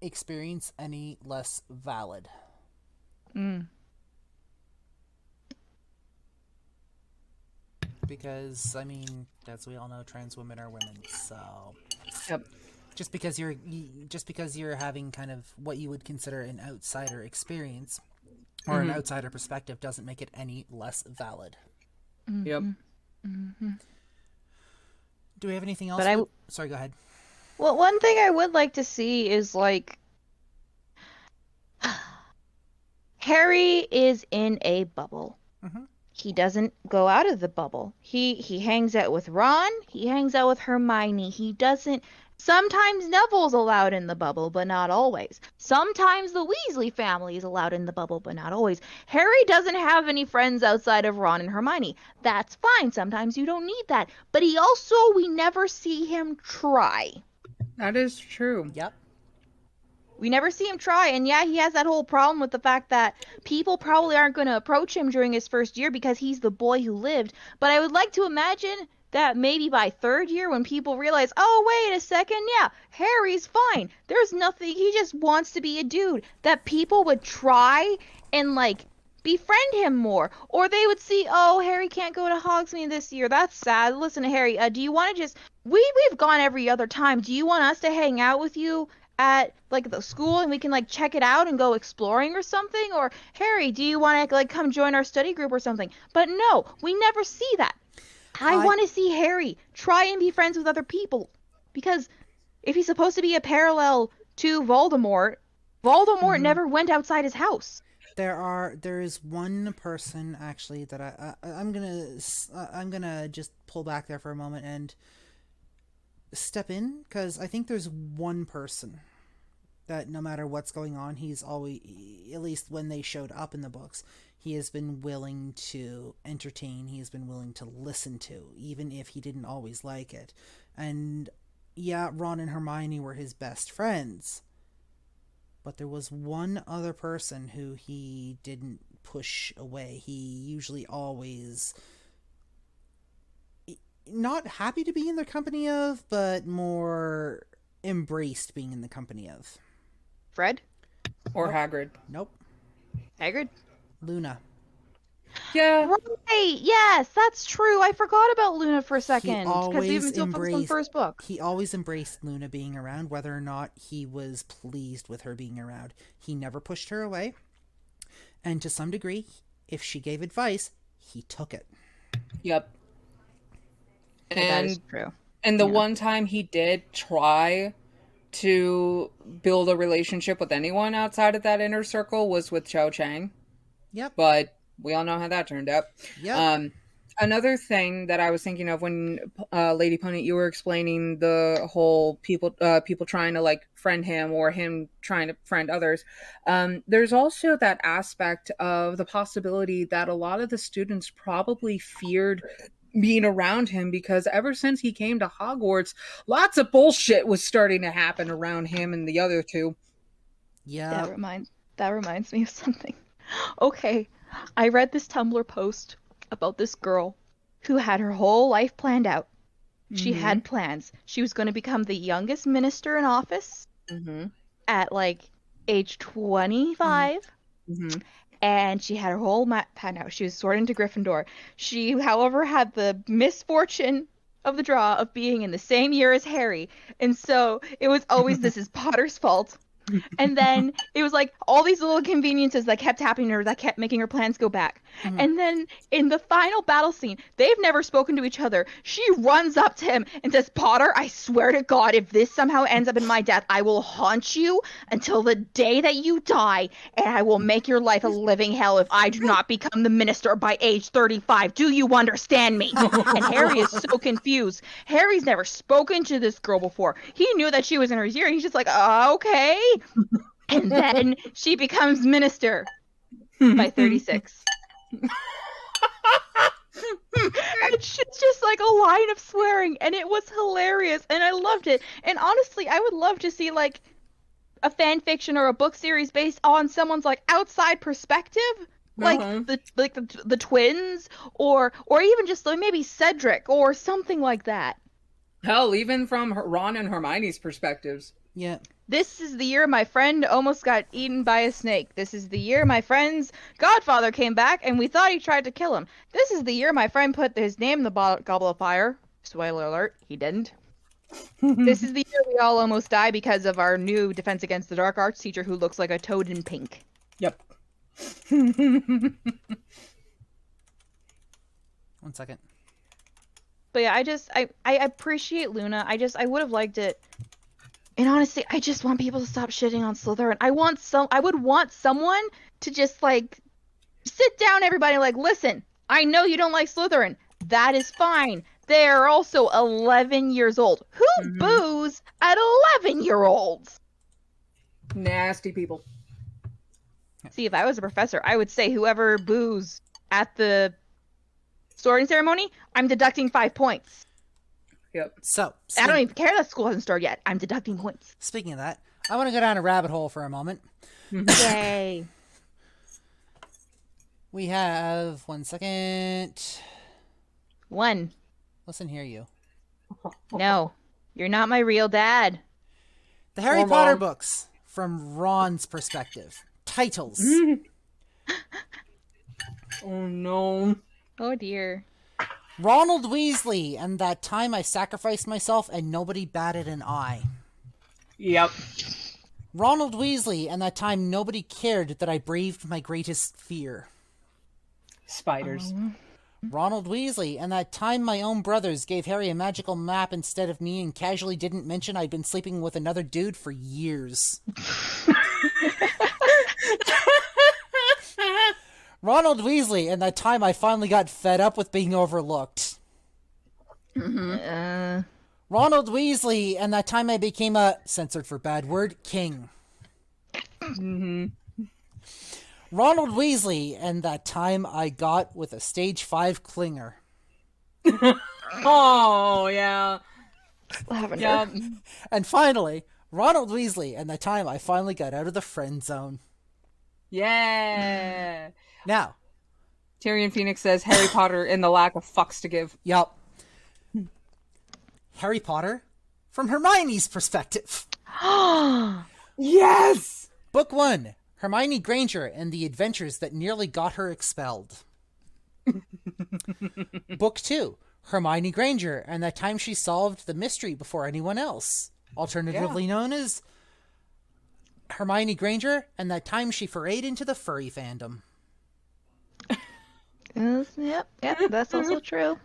experience any less valid. Because, as we all know, trans women are women, so... Yep. Just because you're having kind of what you would consider an outsider experience, or an outsider perspective, doesn't make it any less valid. Yep. Do we have anything else? Sorry, go ahead. Well, one thing I would like to see is, like... Harry is in a bubble. He doesn't go out of the bubble. He hangs out with Ron. He hangs out with Hermione. He doesn't... Sometimes Neville's allowed in the bubble, but not always. Sometimes the Weasley family is allowed in the bubble, but not always. Harry doesn't have any friends outside of Ron and Hermione. That's fine. Sometimes you don't need that. But we never see him try. That is true. Yep. We never see him try, and yeah, he has that whole problem with the fact that people probably aren't going to approach him during his first year because he's the boy who lived. But I would like to imagine that maybe by third year, when people realize, oh, wait a second, yeah, Harry's fine. There's nothing, he just wants to be a dude, that people would try and, like, befriend him more. Or they would see, oh, Harry can't go to Hogsmeade this year. That's sad. Listen, Harry, do you want to just... We've gone every other time. Do you want us to hang out with you at like the school and we can like check it out and go exploring or something? Or Harry, do you want to like come join our study group or something? But no, we never see that. I want to see Harry try and be friends with other people, because if he's supposed to be a parallel to Voldemort never went outside his house. There is one person actually that I'm gonna just pull back there for a moment and step in, because I think there's one person that no matter what's going on, he's always, at least when they showed up in the books, he has been willing to entertain, he has been willing to listen to, even if he didn't always like it. And yeah, Ron and Hermione were his best friends, but there was one other person who he didn't push away. He usually always not happy to be in the company of, but more embraced being in the company of. Fred? Or Hagrid. Nope. Hagrid? Luna. Yeah. Right, yes, that's true. I forgot about Luna for a second. Because we've been so focused on the first book. He always embraced Luna being around, whether or not he was pleased with her being around. He never pushed her away. And to some degree, if she gave advice, he took it. Yep. That is true. And the one time he did try to build a relationship with anyone outside of that inner circle was with Cho Chang. Yep. But we all know how that turned out. Yep. Another thing that I was thinking of when Lady Punit, you were explaining the whole people trying to like friend him or him trying to friend others. There's also that aspect of the possibility that a lot of the students probably feared being around him, because ever since he came to Hogwarts, lots of bullshit was starting to happen around him and the other two. Yeah. That reminds me of something. Okay, I read this Tumblr post about this girl who had her whole life planned out. She had plans. She was going to become the youngest minister in office at like age 25. And she had her whole map planned out. She was sorted into Gryffindor. She, however, had the misfortune of the draw of being in the same year as Harry. And so it was always, this is Potter's fault. And then it was like all these little conveniences that kept happening to her that kept making her plans go back. And then in the final battle scene, they've never spoken to each other. She runs up to him and says, Potter, I swear to God, if this somehow ends up in my death, I will haunt you until the day that you die, and I will make your life a living hell if I do not become the minister by age 35. Do you understand me? And Harry is so confused. Harry's never spoken to this girl before. He knew that she was in her year, and he's just like, okay. And then she becomes minister by 36. And she's just like a line of swearing, and it was hilarious, and I loved it. And honestly, I would love to see like a fan fiction or a book series based on someone's like outside perspective, like the twins, or even just like maybe Cedric or something like that. Hell, even from Ron and Hermione's perspectives. Yeah. This is the year my friend almost got eaten by a snake. This is the year my friend's godfather came back and we thought he tried to kill him. This is the year my friend put his name in the goblet of fire. Spoiler alert, he didn't. This is the year we all almost die because of our new Defense Against the Dark Arts teacher who looks like a toad in pink. Yep. 1 second. But yeah, I appreciate Luna. I would have liked it. And honestly, I just want people to stop shitting on Slytherin. I would want someone to just like sit down, everybody, like, listen, I know you don't like Slytherin. That is fine. They are also 11 years old. Who boos at 11-year-olds? Nasty people. See, if I was a professor, I would say whoever boos at the sorting ceremony, I'm deducting 5 points. Yep. So, I don't even care that school hasn't started yet. I'm deducting points. speaking of that, I want to go down a rabbit hole for a moment. Yay. We have 1 second. 1. Listen here, you. No, you're not my real dad. The Harry Or Potter Mom. books from Ron's perspective. Titles. Oh no. Oh dear. Ronald Weasley and That Time I Sacrificed Myself and Nobody Batted an Eye. Yep. Ronald Weasley and That Time Nobody Cared That I Braved My Greatest Fear. Spiders. Ronald Weasley and That Time My Own Brothers Gave Harry a magical map instead of me and casually didn't mention I'd been sleeping with another dude for years. Ronald Weasley, and that time I finally got fed up with being overlooked. Uh, Ronald Weasley, and that time I became a, censored for bad word, king. Ronald Weasley, and that time I got with a stage 5 clinger. Oh, yeah. Lavender. Yep. And finally, Ronald Weasley, and the time I finally got out of the friend zone. Yeah. Now, Tyrion Phoenix says Harry Potter and the lack of fucks to give. yup. Harry Potter from Hermione's perspective. Yes! Book 1, Hermione Granger and the Adventures That Nearly Got Her Expelled. Book 2, Hermione Granger and the time she solved the mystery before anyone else. Alternatively known as Hermione Granger and that time she forayed into the furry fandom. Yep, that's also true.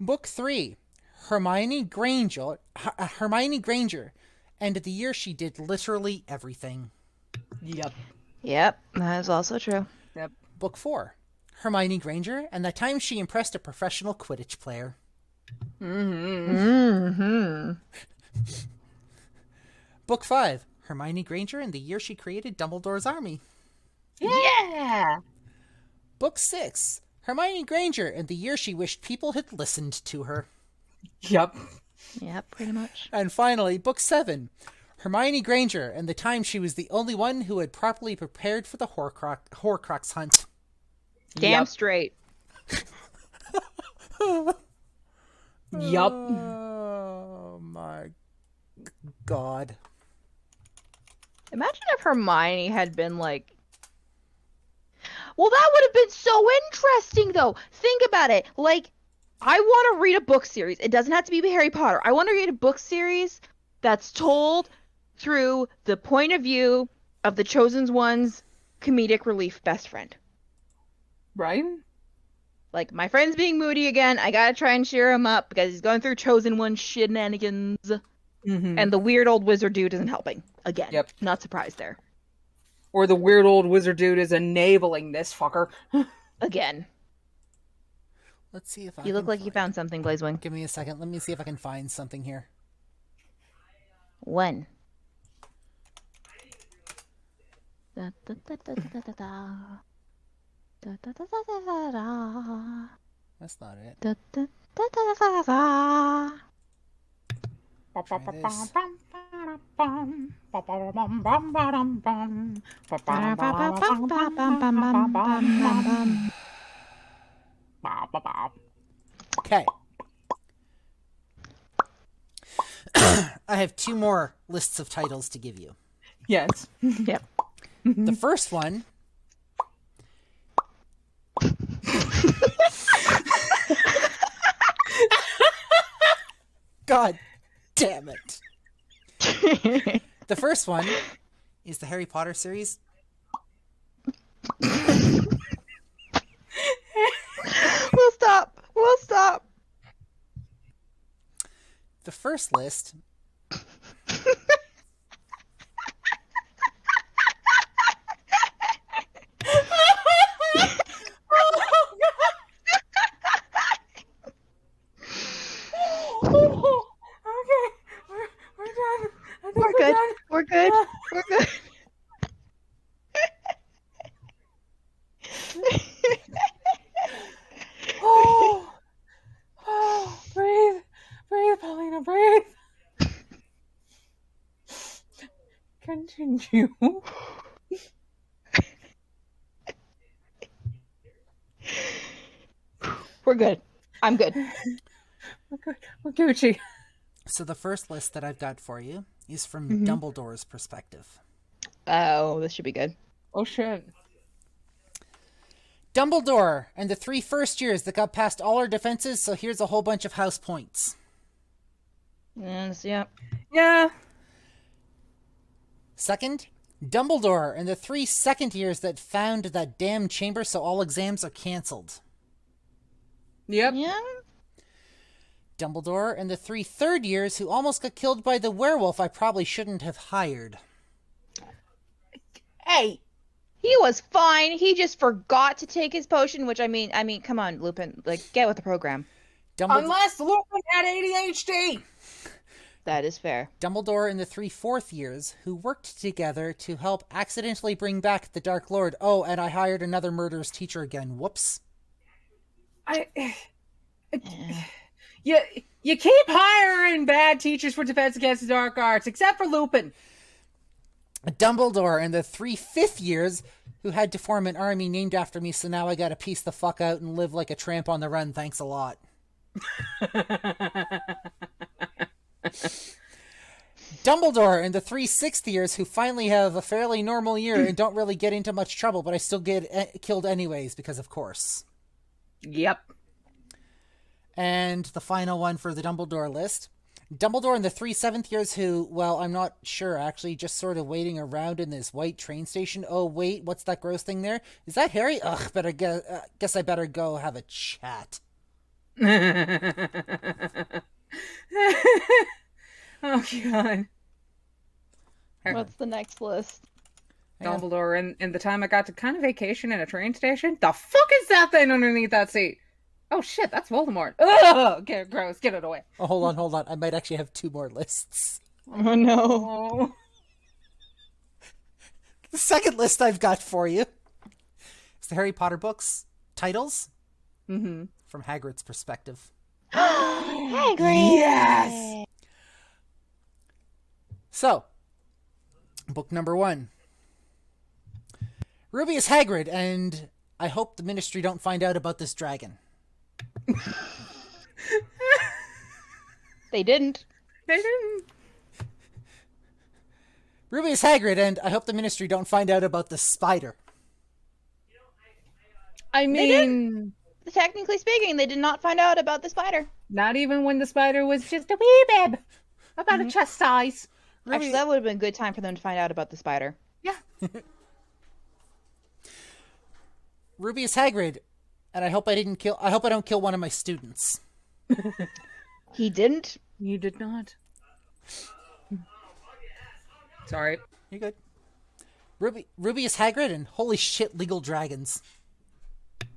Book 3, Hermione Granger and the year she did literally everything. Yep. Yep, that is also true. Yep. Book 4, Hermione Granger and the time she impressed a professional Quidditch player. Book 5, Hermione Granger and the year she created Dumbledore's army. Yeah! Book 6, Hermione Granger and the year she wished people had listened to her. Yep. Yep, pretty much. And finally, Book 7, Hermione Granger and the time she was the only one who had properly prepared for the Horcrux hunt. Damn straight. Yup. Oh my god. Imagine if Hermione had been like... Well, that would have been so interesting, though. Think about it. Like, I want to read a book series. It doesn't have to be Harry Potter. I want to read a book series that's told through the point of view of the Chosen One's comedic relief best friend. Right? Like, my friend's being moody again. I gotta try and cheer him up because he's going through Chosen One shenanigans. And the weird old wizard dude isn't helping. Again. Yep. Not surprised there. Or the weird old wizard dude is enabling this fucker. Again. Let's see if I You look can like you found something, Blazewing. Give me a second. Let me see if I can find something here. When? Da, da, da, da, da, da, da. Da, da, da, da, da, da. That's not it. Da, da, da, da, da, da. Try this. Okay. I have 2 more lists of titles to give you. Yes. Yep. The first one God damn it. The first one is the Harry Potter series. We'll stop. We'll stop. The first list We're good. We're good. We're good. Breathe. Breathe, Paulina, breathe. Continue. We're good. I'm good. We're good. We're Gucci. So the first list that I've got for you is from Dumbledore's perspective. Oh, this should be good. Oh, shit. Dumbledore and the 3 first years that got past all our defenses, so here's a whole bunch of house points. Yes, yep. Yeah. Second, Dumbledore and the 3 second years that found that damn chamber, so all exams are cancelled. Yep. Yeah. Dumbledore and the 3 third years who almost got killed by the werewolf I probably shouldn't have hired. Hey. He was fine. He just forgot to take his potion, which I mean, come on, Lupin, like get with the program. Unless Lupin had ADHD. That is fair. Dumbledore and the 3 fourth years who worked together to help accidentally bring back the Dark Lord. Oh, and I hired another murderous teacher again. Whoops. You keep hiring bad teachers for Defense Against the Dark Arts, except for Lupin. Dumbledore and the 3 fifth years who had to form an army named after me, so now I gotta piece the fuck out and live like a tramp on the run. Thanks a lot. Dumbledore and the 3 sixth years who finally have a fairly normal year and don't really get into much trouble, but I still get killed anyways, because of course. Yep. And the final one for the Dumbledore list. Dumbledore and the 3 seventh years who, well, I'm not sure, actually just sort of waiting around in this white train station. Oh, wait, what's that gross thing there? Is that Harry? Ugh, guess I better go have a chat. Oh, God. What's the next list? Dumbledore, and the time I got to kind of vacation in a train station? The fuck is that thing underneath that seat? Oh shit, that's Voldemort. Ugh, okay, gross, get it away. Oh, hold on. I might actually have 2 more lists. Oh no. The second list I've got for you is the Harry Potter books titles from Hagrid's perspective. Hagrid! Yes! So, book number 1. Ruby is Hagrid, and I hope the Ministry don't find out about this dragon. They didn't. Ruby is Hagrid, and I hope the Ministry don't find out about the spider. I mean, Technically speaking, they did not find out about the spider. not even when the spider was just a wee bib. About a chest size. Ruby... Actually, that would have been a good time for them to find out about the spider. Yeah. Ruby is Hagrid, and I hope I don't kill one of my students. He didn't? You did not. Sorry. You're good. Ruby is Hagrid, and holy shit, legal dragons.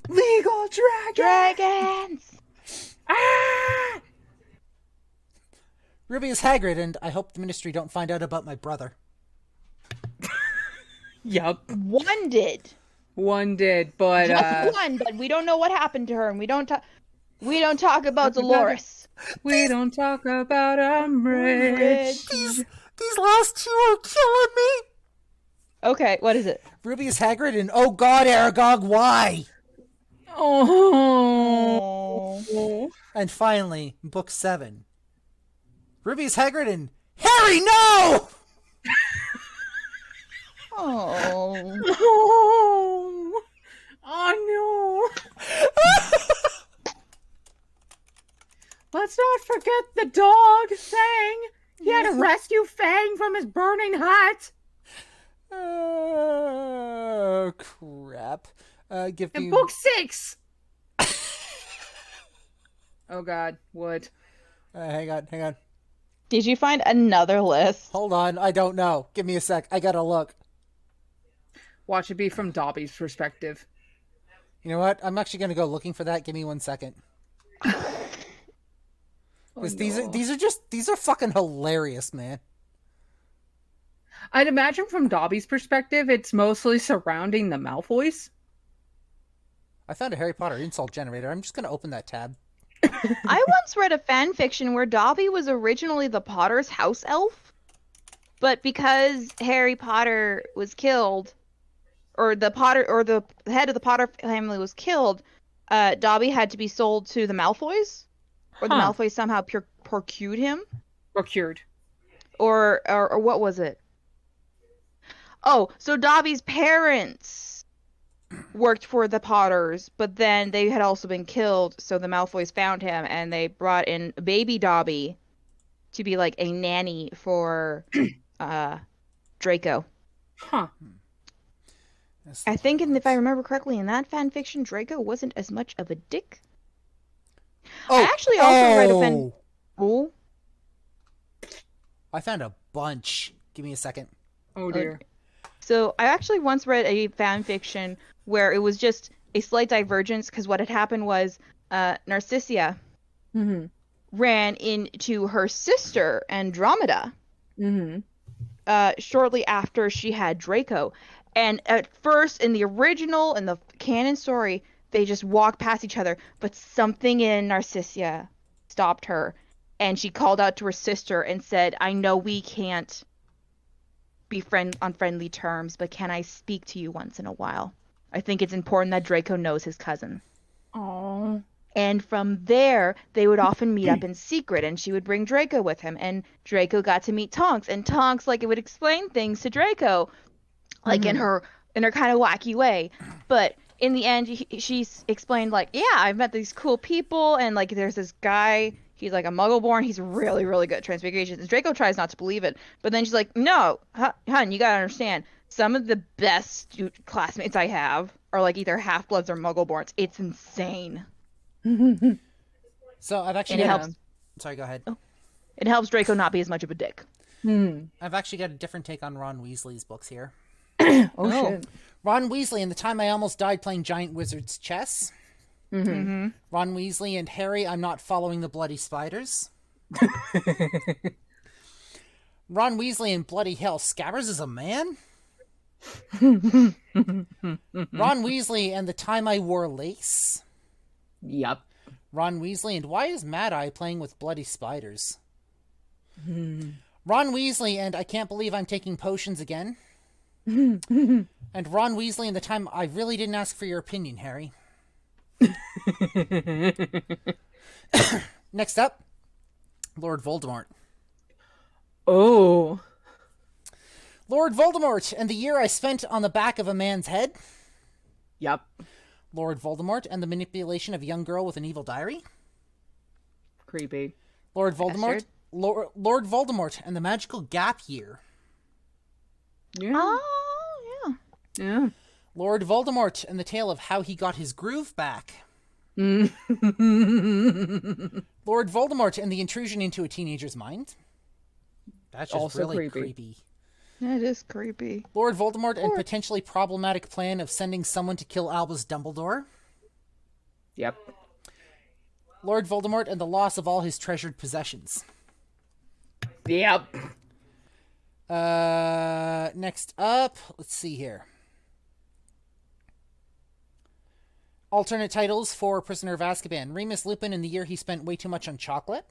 Legal Dragons! Ah! Ruby is Hagrid, and I hope the Ministry don't find out about my brother. Yup. One did. One did, but Just one, but we don't know what happened to her, and we don't talk about Dolores. we don't talk about Umbridge. These last 2 are killing me. Okay, what is it? Ruby is Hagrid, and oh god, Aragog, why? Oh. And finally, book 7. Ruby is Hagrid, and Harry, no! Oh. Oh. Oh no. Let's not forget the dog, Fang. He had to rescue Fang from his burning hut. Oh, crap. Give In me... book 6. Oh god, what? hang on. Did you find another list? Hold on, I don't know. Give me a sec. I gotta look. Watch it be from Dobby's perspective. You know what? I'm actually gonna go looking for that. Give me 1 second. Because these are fucking hilarious, man. I'd imagine from Dobby's perspective, it's mostly surrounding the Malfoys. I found a Harry Potter insult generator. I'm just gonna open that tab. I once read a fan fiction where Dobby was originally the Potter's house elf, but because Harry Potter was killed, or the head of the Potter family was killed, Dobby had to be sold to the Malfoys, or the Malfoys somehow procured him. Procured. Or what was it? Oh, so Dobby's parents worked for the Potters, but then they had also been killed, so the Malfoys found him, and they brought in baby Dobby to be like a nanny for Draco. Huh. I think, if I remember correctly, in that fan fiction, Draco wasn't as much of a dick. Oh, I actually also read a fan... Oh? I found a bunch. Give me a second. Oh dear. So I actually once read a fan fiction where it was just a slight divergence because what had happened was Narcissia Mm-hmm. ran into her sister Andromeda Mm-hmm. shortly after she had Draco. And at first, in the original, in the canon story, they just walked past each other, but something in Narcissia stopped her, and she called out to her sister and said, I know we can't be on friendly terms, but can I speak to you once in a while? I think it's important that Draco knows his cousin. Oh. And from there, they would often meet up in secret, and she would bring Draco with him. And Draco got to meet Tonks, and Tonks, like, it would explain things to Draco, like in her kind of wacky way. But in the end, she's explained, like, yeah, I've met these cool people, and like, there's this guy. He's like a Muggle-born. He's really, really good at transfiguration. And Draco tries not to believe it, but then she's like, no, hun, you gotta understand. Some of the best classmates I have are like either half-bloods or Muggle-borns. It's insane. So I've actually And it got helps. Sorry, go ahead. It helps Draco not be as much of a dick. I've actually got a different take on Ron Weasley's books here. Oh, shit. Ron Weasley and the time I almost died playing giant wizard's chess. Mm-hmm. Ron Weasley and Harry, I'm not following the bloody spiders. Ron Weasley and bloody hell, Scabbers is a man? Ron Weasley and the time I wore lace. Yep. Ron Weasley and why is Mad Eye playing with bloody spiders? Ron Weasley and I can't believe I'm taking potions again. And Ron Weasley and the time I really didn't ask for your opinion, Harry. Next up, Lord Voldemort. Oh. Lord Voldemort and the year I spent on the back of a man's head. Yep. Lord Voldemort and the manipulation of a young girl with an evil diary. Creepy. Lord Voldemort. Bastard. Lord Voldemort and the magical gap year. Yeah. Oh, yeah. Yeah. Lord Voldemort and the tale of how he got his groove back. Mm. Lord Voldemort and the intrusion into a teenager's mind. That's just Also really creepy. creepy. It is creepy. Lord Voldemort and potentially problematic plan of sending someone to kill Albus Dumbledore. Yep. Lord Voldemort and the loss of all his treasured possessions. Yep. Next up, let's see here. Alternate titles for Prisoner of Azkaban. Remus Lupin in the year he spent way too much on chocolate.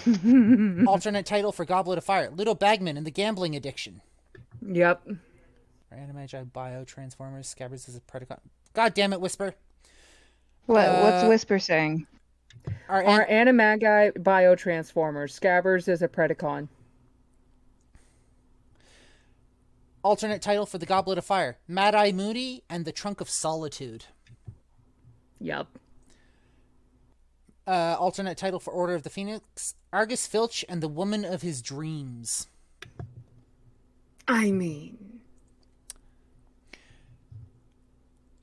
Alternate title for Goblet of Fire. Ludo Bagman and the gambling addiction. Yep. Animagi Bio Transformers. Scabbers is a Predacon. God damn it, Whisper. What's Whisper saying? Our Animagi Biotransformers. Scabbers is a Predacon. alternate title for the Goblet of Fire. Mad-Eye Moody and the Trunk of Solitude. Yep. Alternate title for Order of the Phoenix. Argus Filch and the Woman of His Dreams. I mean...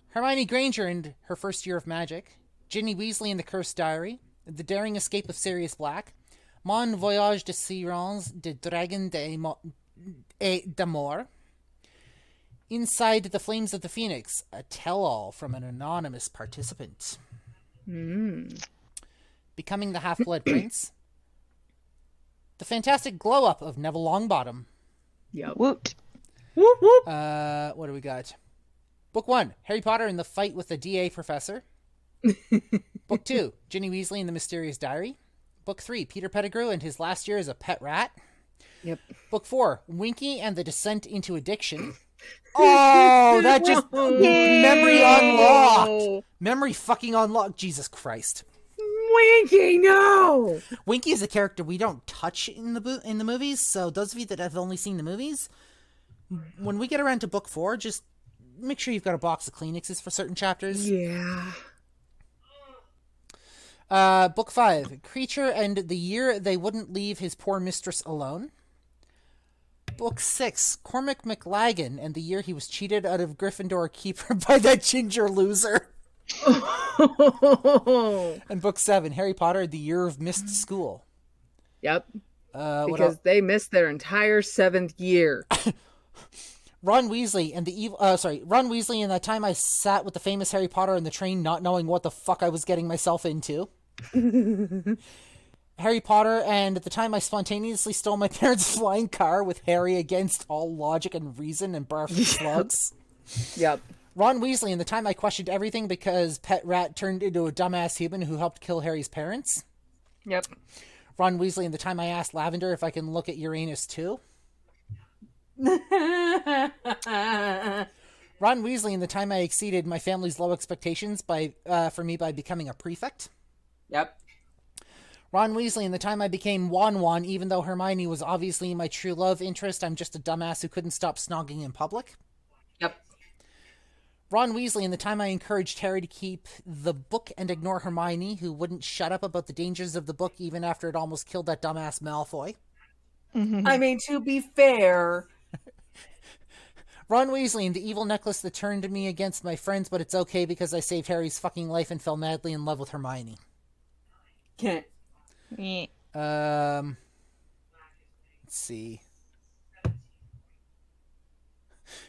Hermione Granger and Her First Year of Magic. Ginny Weasley and the Cursed Diary. The Daring Escape of Sirius Black. Mon Voyage de Sirens de Dragon d'Amour. Inside the Flames of the Phoenix. A tell-all from an anonymous participant. Becoming the Half-Blood Prince. The Fantastic Glow-Up of Neville Longbottom. Yep. Woot. Whoop, whoop. What do we got? Book 1, Harry Potter and the Fight with the DA Professor. Book 2, Ginny Weasley and the Mysterious Diary. Book 3, Peter Pettigrew and his last year as a pet rat. Yep. Book 4, Winky and the Descent into Addiction. Oh, that just... Memory unlocked! Memory fucking unlocked. Jesus Christ. Winky, no! Winky is a character we don't touch in the movies, so those of you that have only seen the movies, when we get around to book 4, just make sure you've got a box of Kleenexes for certain chapters. Yeah. Book 5, Creature and the Year They Wouldn't Leave His Poor Mistress Alone. Book 6, Cormac McLagan and the Year He Was Cheated Out of Gryffindor Keeper by that ginger loser. And Book 7, Harry Potter, The Year of Missed School. Yep. What Because else? they missed their entire 7th year. Ron Weasley and Ron Weasley and that time I sat with the famous Harry Potter in the train not knowing what the fuck I was getting myself into. Harry Potter and at the time I spontaneously stole my parents' flying car with Harry against all logic and reason and barfed slugs. Yep. Ron Weasley and the time I questioned everything because Pet Rat turned into a dumbass human who helped kill Harry's parents. Yep. Ron Weasley and the time I asked Lavender if I can look at Uranus too. Ron Weasley and the time I exceeded my family's low expectations for me by becoming a prefect. Yep. Ron Weasley and the time I became Wan even though Hermione was obviously my true love interest. I'm just a dumbass who couldn't stop snogging in public. Yep. Ron Weasley and the time I encouraged Harry to keep the book and ignore Hermione, who wouldn't shut up about the dangers of the book even after it almost killed that dumbass Malfoy. I mean, to be fair... Ron Weasley and the evil necklace that turned me against my friends, but it's okay because I saved Harry's fucking life and fell madly in love with Hermione. Can't. Yeah. Let's see.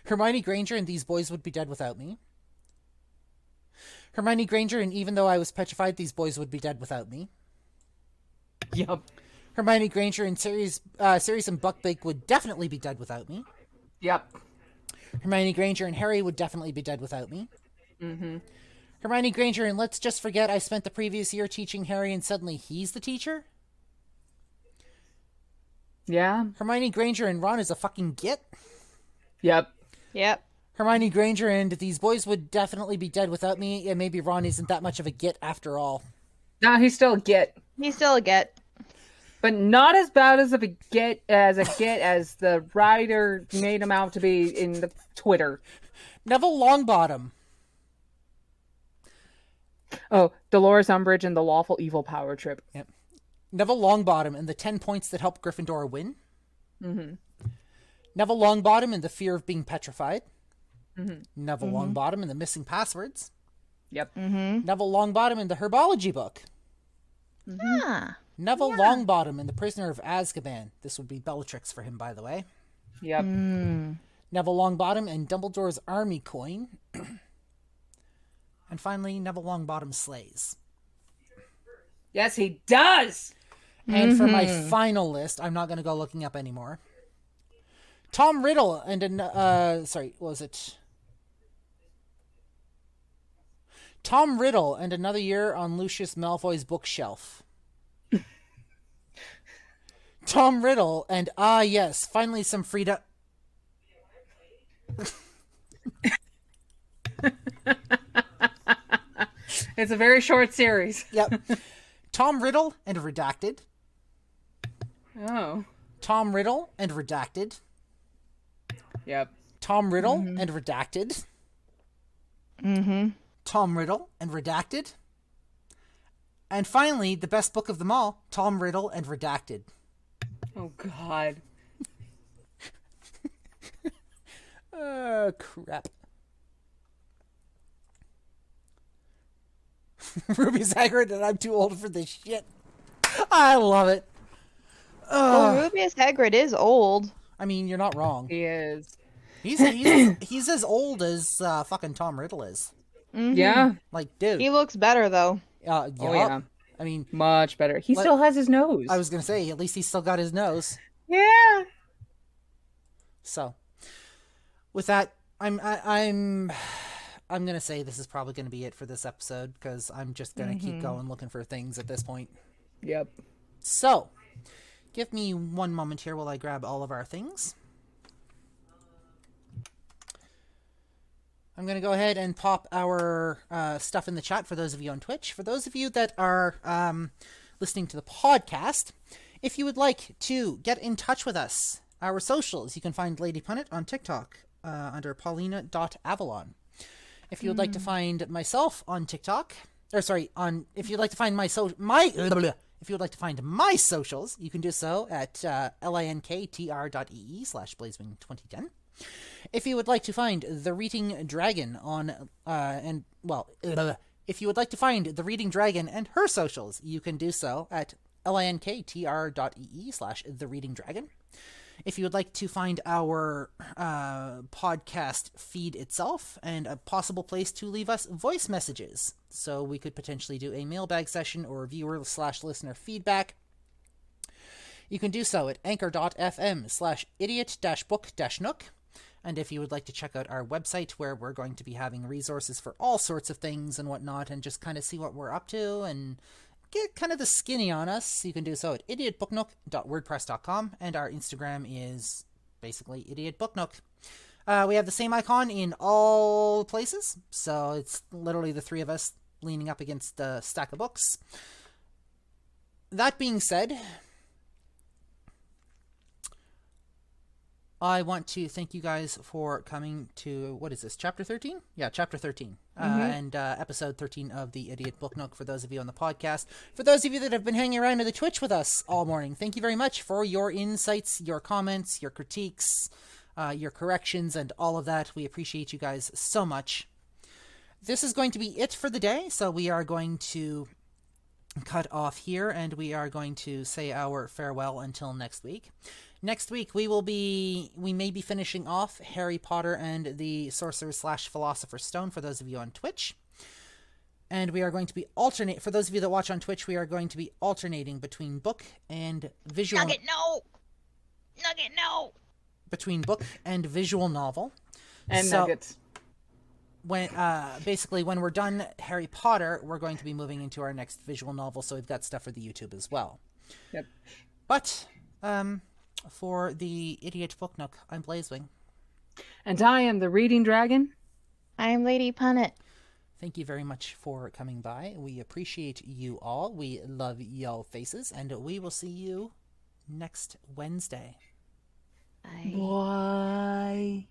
Hermione Granger and these boys would be dead without me. Hermione Granger and even though I was petrified, these boys would be dead without me. Yep. Hermione Granger and Sirius and Buckbeak would definitely be dead without me. Yep. Hermione Granger and Harry would definitely be dead without me. Mm-hmm. Hermione Granger and let's just forget I spent the previous year teaching Harry and suddenly he's the teacher. Yeah. Hermione Granger and Ron is a fucking git. Yep. Yep. Hermione Granger and these boys would definitely be dead without me, and maybe Ron isn't that much of a git after all. No, he's still a git. He's still a get. But not as bad as a git as the writer made him out to be in the Twitter. Neville Longbottom. Oh, Dolores Umbridge and the Lawful Evil Power Trip. Yep. Neville Longbottom and the 10 points that helped Gryffindor win. Mm-hmm. Neville Longbottom and the fear of being petrified. Mm-hmm. Neville Longbottom and the missing passwords. Yep. Mm-hmm. Neville Longbottom and the herbology book. Ah. Neville Longbottom and the prisoner of Azkaban. This would be Bellatrix for him, by the way. Yep. Neville Longbottom and Dumbledore's army coin. And finally, Neville Longbottom slays. Yes, he does. And for my final list, I'm not going to go looking up anymore. Tom Riddle and Tom Riddle and another year on Lucius Malfoy's bookshelf. Tom Riddle and yes, finally some freedom. It's a very short series. Yep. Tom Riddle and Redacted. Oh. Tom Riddle and Redacted. Yep. Tom Riddle and Redacted. Mm-hmm. Tom Riddle and Redacted. And finally, the best book of them all, Tom Riddle and Redacted. Oh, God. Crap. Ruby's Hagrid and I'm too old for this shit. I love it. Well, Rubius Hagrid is old. I mean, you're not wrong. He is. He's as old as fucking Tom Riddle is. Mm-hmm. Yeah. Like, dude. He looks better, though. Oh, yeah. I mean, Much better. He still has his nose. I was gonna say, at least he's still got his nose. Yeah. So, with that, I'm gonna say this is probably gonna be it for this episode because I'm just gonna keep going looking for things at this point. Yep. So, give me one moment here while I grab all of our things. I'm going to go ahead and pop our stuff in the chat for those of you on Twitch. For those of you that are listening to the podcast, if you would like to get in touch with us, our socials, you can find Lady Punnet on TikTok under paulina.avalon. If you would like to find myself on TikTok, if you'd like to find if you would like to find my socials, you can do so at linktr.ee/blazewing2010. If you would like to find the Reading Dragon if you would like to find the Reading Dragon and her socials, you can do so at linktr.ee/thereadingdragon. If you would like to find our podcast feed itself and a possible place to leave us voice messages, so we could potentially do a mailbag session or viewer/listener feedback, you can do so at anchor.fm/idiot-book-nook. And if you would like to check out our website, where we're going to be having resources for all sorts of things and whatnot, and just kind of see what we're up to and get kind of the skinny on us, you can do so at idiotbooknook.wordpress.com, and our Instagram is basically idiotbooknook. We have the same icon in all places, so it's literally the three of us leaning up against a stack of books. That being said, I want to thank you guys for coming to, what is this, Chapter 13? Yeah, Chapter 13. And Episode 13 of the Idiot Book Nook, for those of you on the podcast. For those of you that have been hanging around on the Twitch with us all morning, thank you very much for your insights, your comments, your critiques, your corrections, and all of that. We appreciate you guys so much. This is going to be it for the day, so we are going to cut off here, and we are going to say our farewell until next week. Next week, we may be finishing off Harry Potter and the Sorcerer/Philosopher's Stone, for those of you on Twitch. And we are going to be for those of you that watch on Twitch, we are going to be alternating between book and visual... Nugget, no! Nugget, no! Between book and visual novel. And nuggets. Basically, when we're done Harry Potter, we're going to be moving into our next visual novel, so we've got stuff for the YouTube as well. Yep. But, for the Idiot Book Nook, I'm Blazewing. And I am the Reading Dragon. I'm Lady Punnet. Thank you very much for coming by. We appreciate you all. We love y'all faces, and we will see you next Wednesday. Bye. Bye.